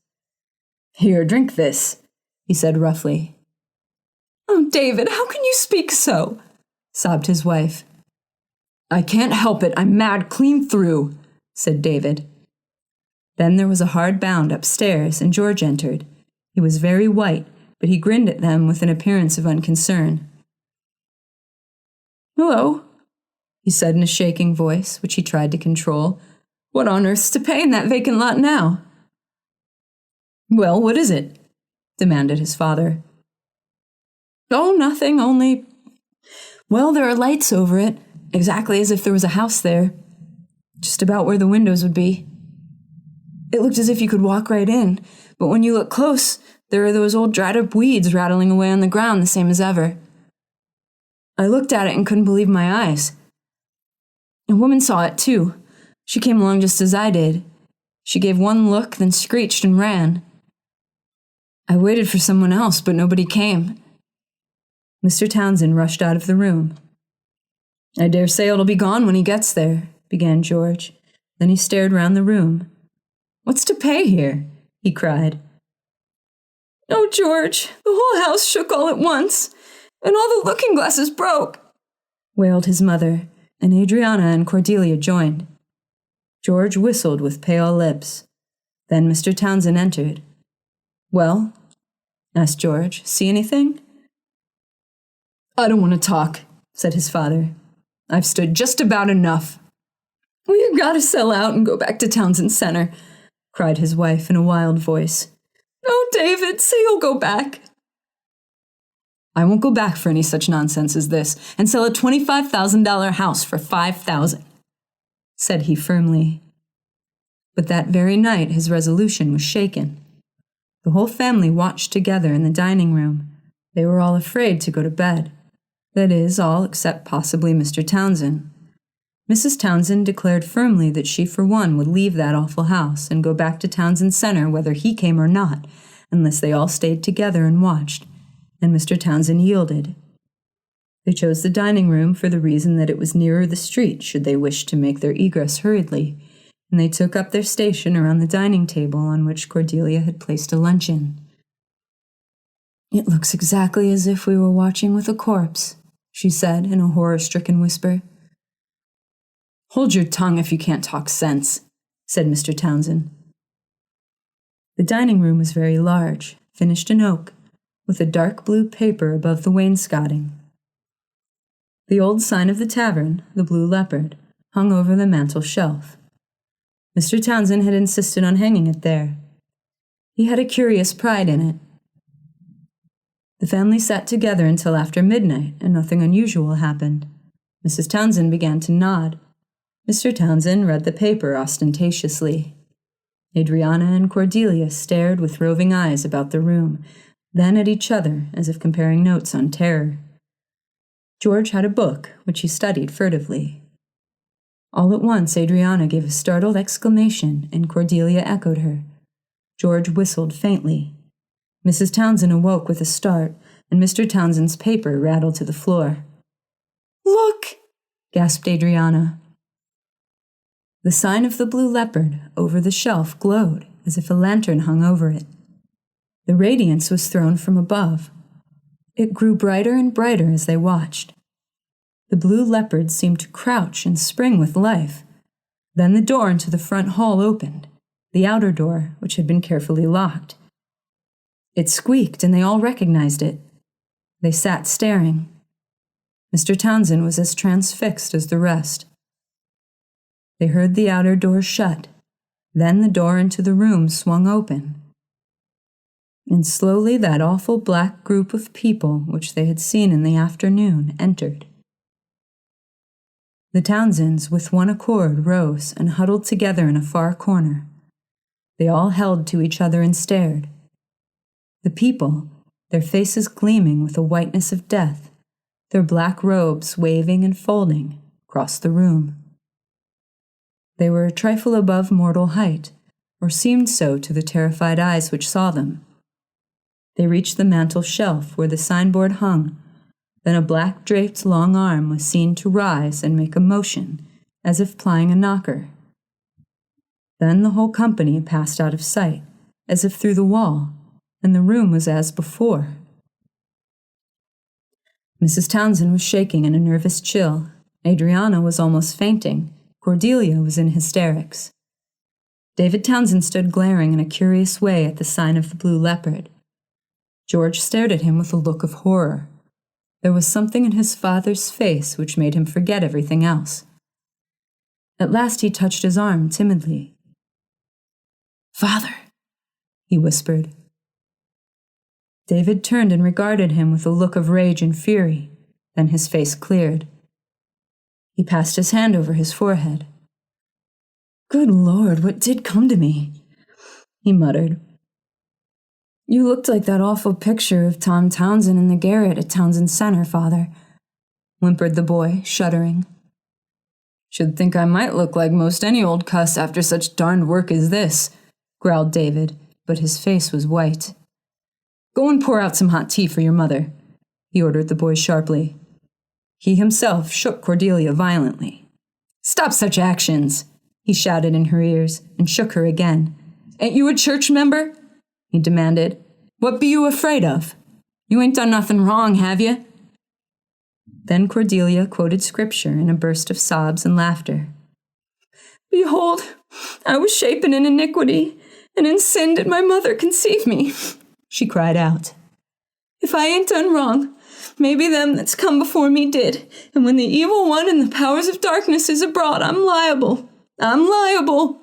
"Here, drink this," he said roughly. "Oh, David, how can you speak so?" sobbed his wife. "I can't help it. I'm mad clean through," said David. Then there was a hard bound upstairs, and George entered. He was very white, but he grinned at them with an appearance of unconcern. "Hello," he said in a shaking voice, which he tried to control. "What on earth's to pay in that vacant lot now?" "Well, what is it?" demanded his father. "Oh, nothing, only... Well, there are lights over it, exactly as if there was a house there, just about where the windows would be. It looked as if you could walk right in, but when you look close, there are those old dried-up weeds rattling away on the ground the same as ever. I looked at it and couldn't believe my eyes. A woman saw it, too. She came along just as I did. She gave one look, then screeched and ran. I waited for someone else, but nobody came." Mr. Townsend rushed out of the room. "I dare say it'll be gone when he gets there," began George. Then he stared round the room. "What's to pay here?" he cried. "Oh, George, the whole house shook all at once, and all the looking-glasses broke," wailed his mother, and Adriana and Cordelia joined. George whistled with pale lips. Then Mr. Townsend entered. "Well?" asked George. "See anything?" "I don't want to talk," said his father. "I've stood just about enough." "We've got to sell out and go back to Townsend Center," cried his wife in a wild voice. "Oh, David, say you'll go back." "I won't go back for any such nonsense as this, and sell a $25,000 house for $5,000, said he firmly. But that very night his resolution was shaken. The whole family watched together in the dining room. They were all afraid to go to bed. That is, all except possibly Mr. Townsend. Mrs. Townsend declared firmly that she for one would leave that awful house and go back to Townsend Center whether he came or not, unless they all stayed together and watched, and Mr. Townsend yielded. They chose the dining room for the reason that it was nearer the street should they wish to make their egress hurriedly, and they took up their station around the dining table on which Cordelia had placed a luncheon. "It looks exactly as if we were watching with a corpse," she said in a horror-stricken whisper. "Hold your tongue if you can't talk sense," said Mr. Townsend. The dining room was very large, finished in oak, with a dark blue paper above the wainscoting. The old sign of the tavern, the Blue Leopard, hung over the mantel shelf. Mr. Townsend had insisted on hanging it there. He had a curious pride in it. The family sat together until after midnight, and nothing unusual happened. Mrs. Townsend began to nod. Mr. Townsend read the paper ostentatiously. Adriana and Cordelia stared with roving eyes about the room, then at each other as if comparing notes on terror. George had a book, which he studied furtively. All at once Adriana gave a startled exclamation, and Cordelia echoed her. George whistled faintly. Mrs. Townsend awoke with a start, and Mr. Townsend's paper rattled to the floor. "Look!" gasped Adriana. The sign of the Blue Leopard over the shelf glowed as if a lantern hung over it. The radiance was thrown from above. It grew brighter and brighter as they watched. The Blue Leopard seemed to crouch and spring with life. Then the door into the front hall opened, the outer door, which had been carefully locked. It squeaked, and they all recognized it. They sat staring. Mr. Townsend was as transfixed as the rest. They heard the outer door shut. Then the door into the room swung open. And slowly that awful black group of people which they had seen in the afternoon entered. The Townsends, with one accord, rose and huddled together in a far corner. They all held to each other and stared. The people, their faces gleaming with the whiteness of death, their black robes waving and folding, crossed the room. They were a trifle above mortal height, or seemed so to the terrified eyes which saw them. They reached the mantel shelf where the signboard hung. Then a black-draped long arm was seen to rise and make a motion, as if plying a knocker. Then the whole company passed out of sight, as if through the wall, and the room was as before. Mrs. Townsend was shaking in a nervous chill. Adriana was almost fainting. Cordelia was in hysterics. David Townsend stood glaring in a curious way at the sign of the blue leopard. George stared at him with a look of horror. There was something in his father's face which made him forget everything else. At last he touched his arm timidly. "Father," he whispered. David turned and regarded him with a look of rage and fury. Then his face cleared. He passed his hand over his forehead. "Good Lord, what did come to me?" he muttered. "You looked like that awful picture of Tom Townsend in the garret at Townsend Center, Father," whimpered the boy, shuddering. "Should think I might look like most any old cuss after such darned work as this," growled David, but his face was white. "Go and pour out some hot tea for your mother," he ordered the boy sharply. He himself shook Cordelia violently. "Stop such actions," he shouted in her ears, and shook her again. "Ain't you a church member?" he demanded. "What be you afraid of? You ain't done nothing wrong, have you?" Then Cordelia quoted scripture in a burst of sobs and laughter. "Behold, I was shapen in iniquity, and in sin did my mother conceive me," she cried out. "If I ain't done wrong, maybe them that's come before me did, and when the evil one and the powers of darkness is abroad, I'm liable. I'm liable."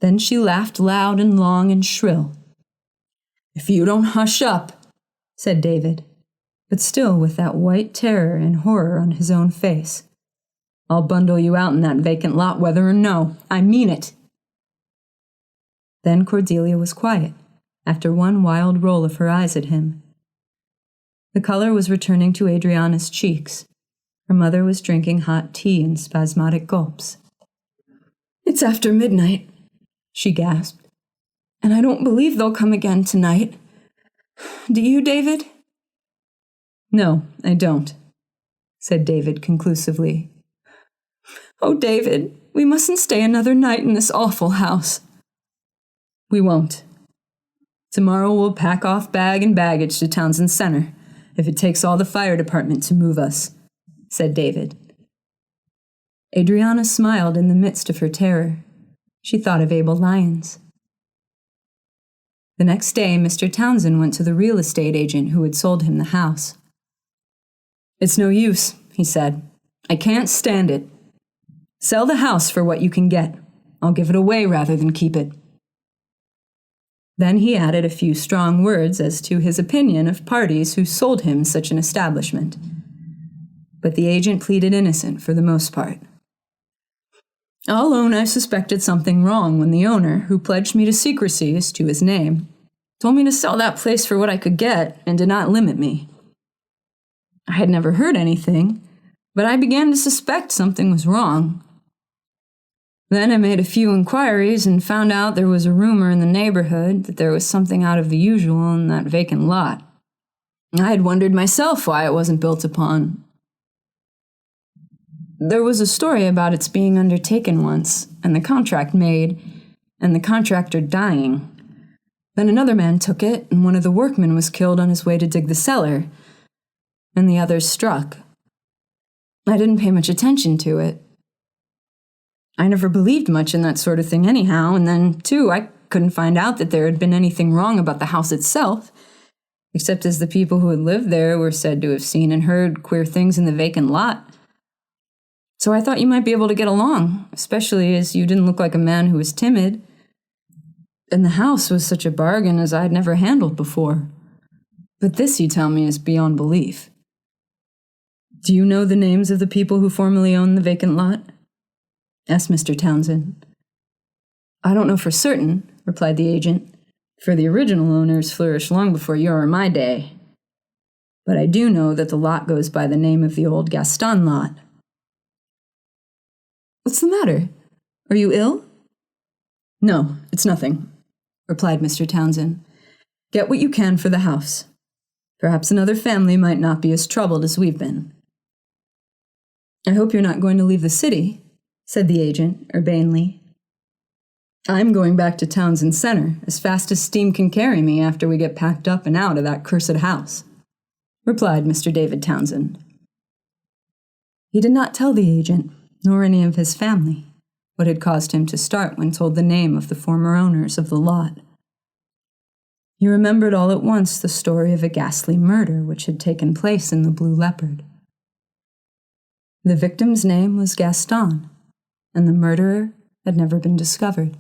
Then she laughed loud and long and shrill. "If you don't hush up," said David, but still with that white terror and horror on his own face, "I'll bundle you out in that vacant lot whether or no. I mean it." Then Cordelia was quiet, after one wild roll of her eyes at him. The color was returning to Adriana's cheeks. Her mother was drinking hot tea in spasmodic gulps. "It's after midnight," she gasped, "and I don't believe they'll come again tonight. Do you, David?" "No, I don't," said David conclusively. "Oh, David, we mustn't stay another night in this awful house." "We won't. Tomorrow we'll pack off bag and baggage to Townsend Center, if it takes all the fire department to move us," said David. Adriana smiled in the midst of her terror. She thought of Abel Lyons. The next day, Mr. Townsend went to the real estate agent who had sold him the house. "It's no use," he said. "I can't stand it. Sell the house for what you can get. I'll give it away rather than keep it." Then he added a few strong words as to his opinion of parties who sold him such an establishment. But the agent pleaded innocent for the most part. "I'll own I suspected something wrong when the owner, who pledged me to secrecy as to his name, told me to sell that place for what I could get and did not limit me. I had never heard anything, but I began to suspect something was wrong. Then I made a few inquiries and found out there was a rumor in the neighborhood that there was something out of the usual in that vacant lot. I had wondered myself why it wasn't built upon. There was a story about its being undertaken once, and the contract made, and the contractor dying. Then another man took it, and one of the workmen was killed on his way to dig the cellar, and the others struck. I didn't pay much attention to it. I never believed much in that sort of thing anyhow, and then, too, I couldn't find out that there had been anything wrong about the house itself, except as the people who had lived there were said to have seen and heard queer things in the vacant lot. So I thought you might be able to get along, especially as you didn't look like a man who was timid. And the house was such a bargain as I'd never handled before. But this, you tell me, is beyond belief. Do you know the names of the people who formerly owned the vacant lot?" asked Mr. Townsend. "I don't know for certain," replied the agent, "for the original owners flourished long before your or my day. But I do know that the lot goes by the name of the old Gaston lot." "What's the matter? Are you ill?" "No, it's nothing," replied Mr. Townsend. "Get what you can for the house. Perhaps another family might not be as troubled as we've been." "I hope you're not going to leave the city," said the agent urbanely. "I'm going back to Townsend Center as fast as steam can carry me after we get packed up and out of that cursed house," replied Mr. David Townsend. He did not tell the agent, nor any of his family, what had caused him to start when told the name of the former owners of the lot. He remembered all at once the story of a ghastly murder which had taken place in the Blue Leopard. The victim's name was Gaston, and the murderer had never been discovered.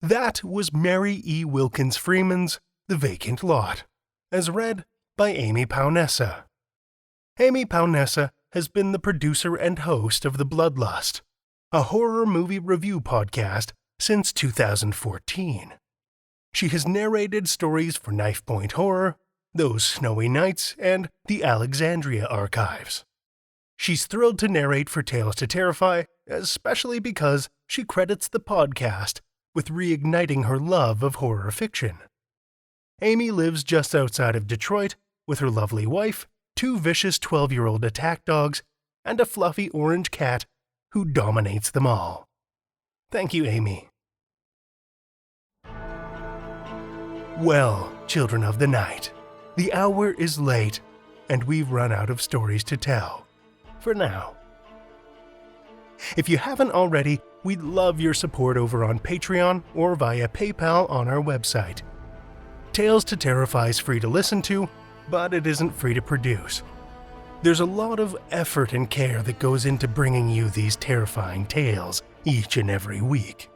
That was Mary E. Wilkins Freeman's The Vacant Lot, as read by Amy Paonessa. Amy Paonessa has been the producer and host of The Bloodlust, a horror movie review podcast since 2014. She has narrated stories for Knife Point Horror, Those Snowy Nights, and the Alexandria Archives. She's thrilled to narrate for Tales to Terrify, especially because she credits the podcast with reigniting her love of horror fiction. Amy lives just outside of Detroit with her lovely wife, 2 vicious 12-year-old attack dogs, and a fluffy orange cat who dominates them all. Thank you, Amy. Well, children of the night, the hour is late, and we've run out of stories to tell. For now. If you haven't already, we'd love your support over on Patreon or via PayPal on our website. Tales to Terrify is free to listen to, but it isn't free to produce. There's a lot of effort and care that goes into bringing you these terrifying tales each and every week.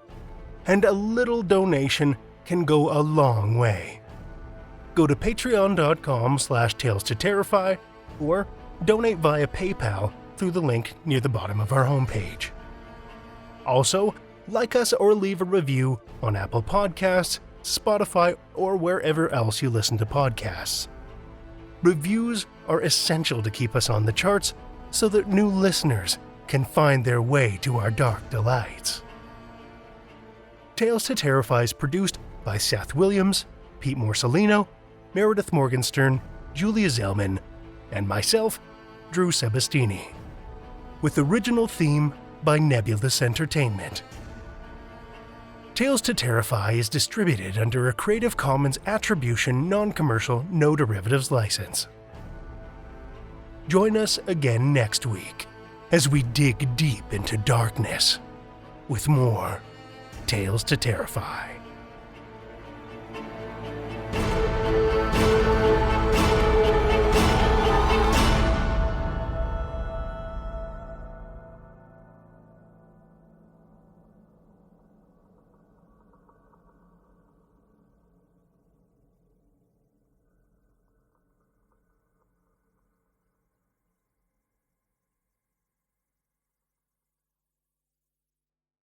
And a little donation can go a long way. Go to patreon.com/Tales to Terrify or donate via PayPal through the link near the bottom of our homepage. Also, like us or leave a review on Apple Podcasts, Spotify, or wherever else you listen to podcasts. Reviews are essential to keep us on the charts so that new listeners can find their way to our dark delights. Tales to Terrify is produced by Seth Williams, Pete Morcellino, Meredith Morgenstern, Julia Zellman, and myself, Drew Sebastini, with original theme by Nebulous Entertainment. Tales to Terrify is distributed under a Creative Commons Attribution Non-Commercial No Derivatives license. Join us again next week as we dig deep into darkness with more Tales to Terrify.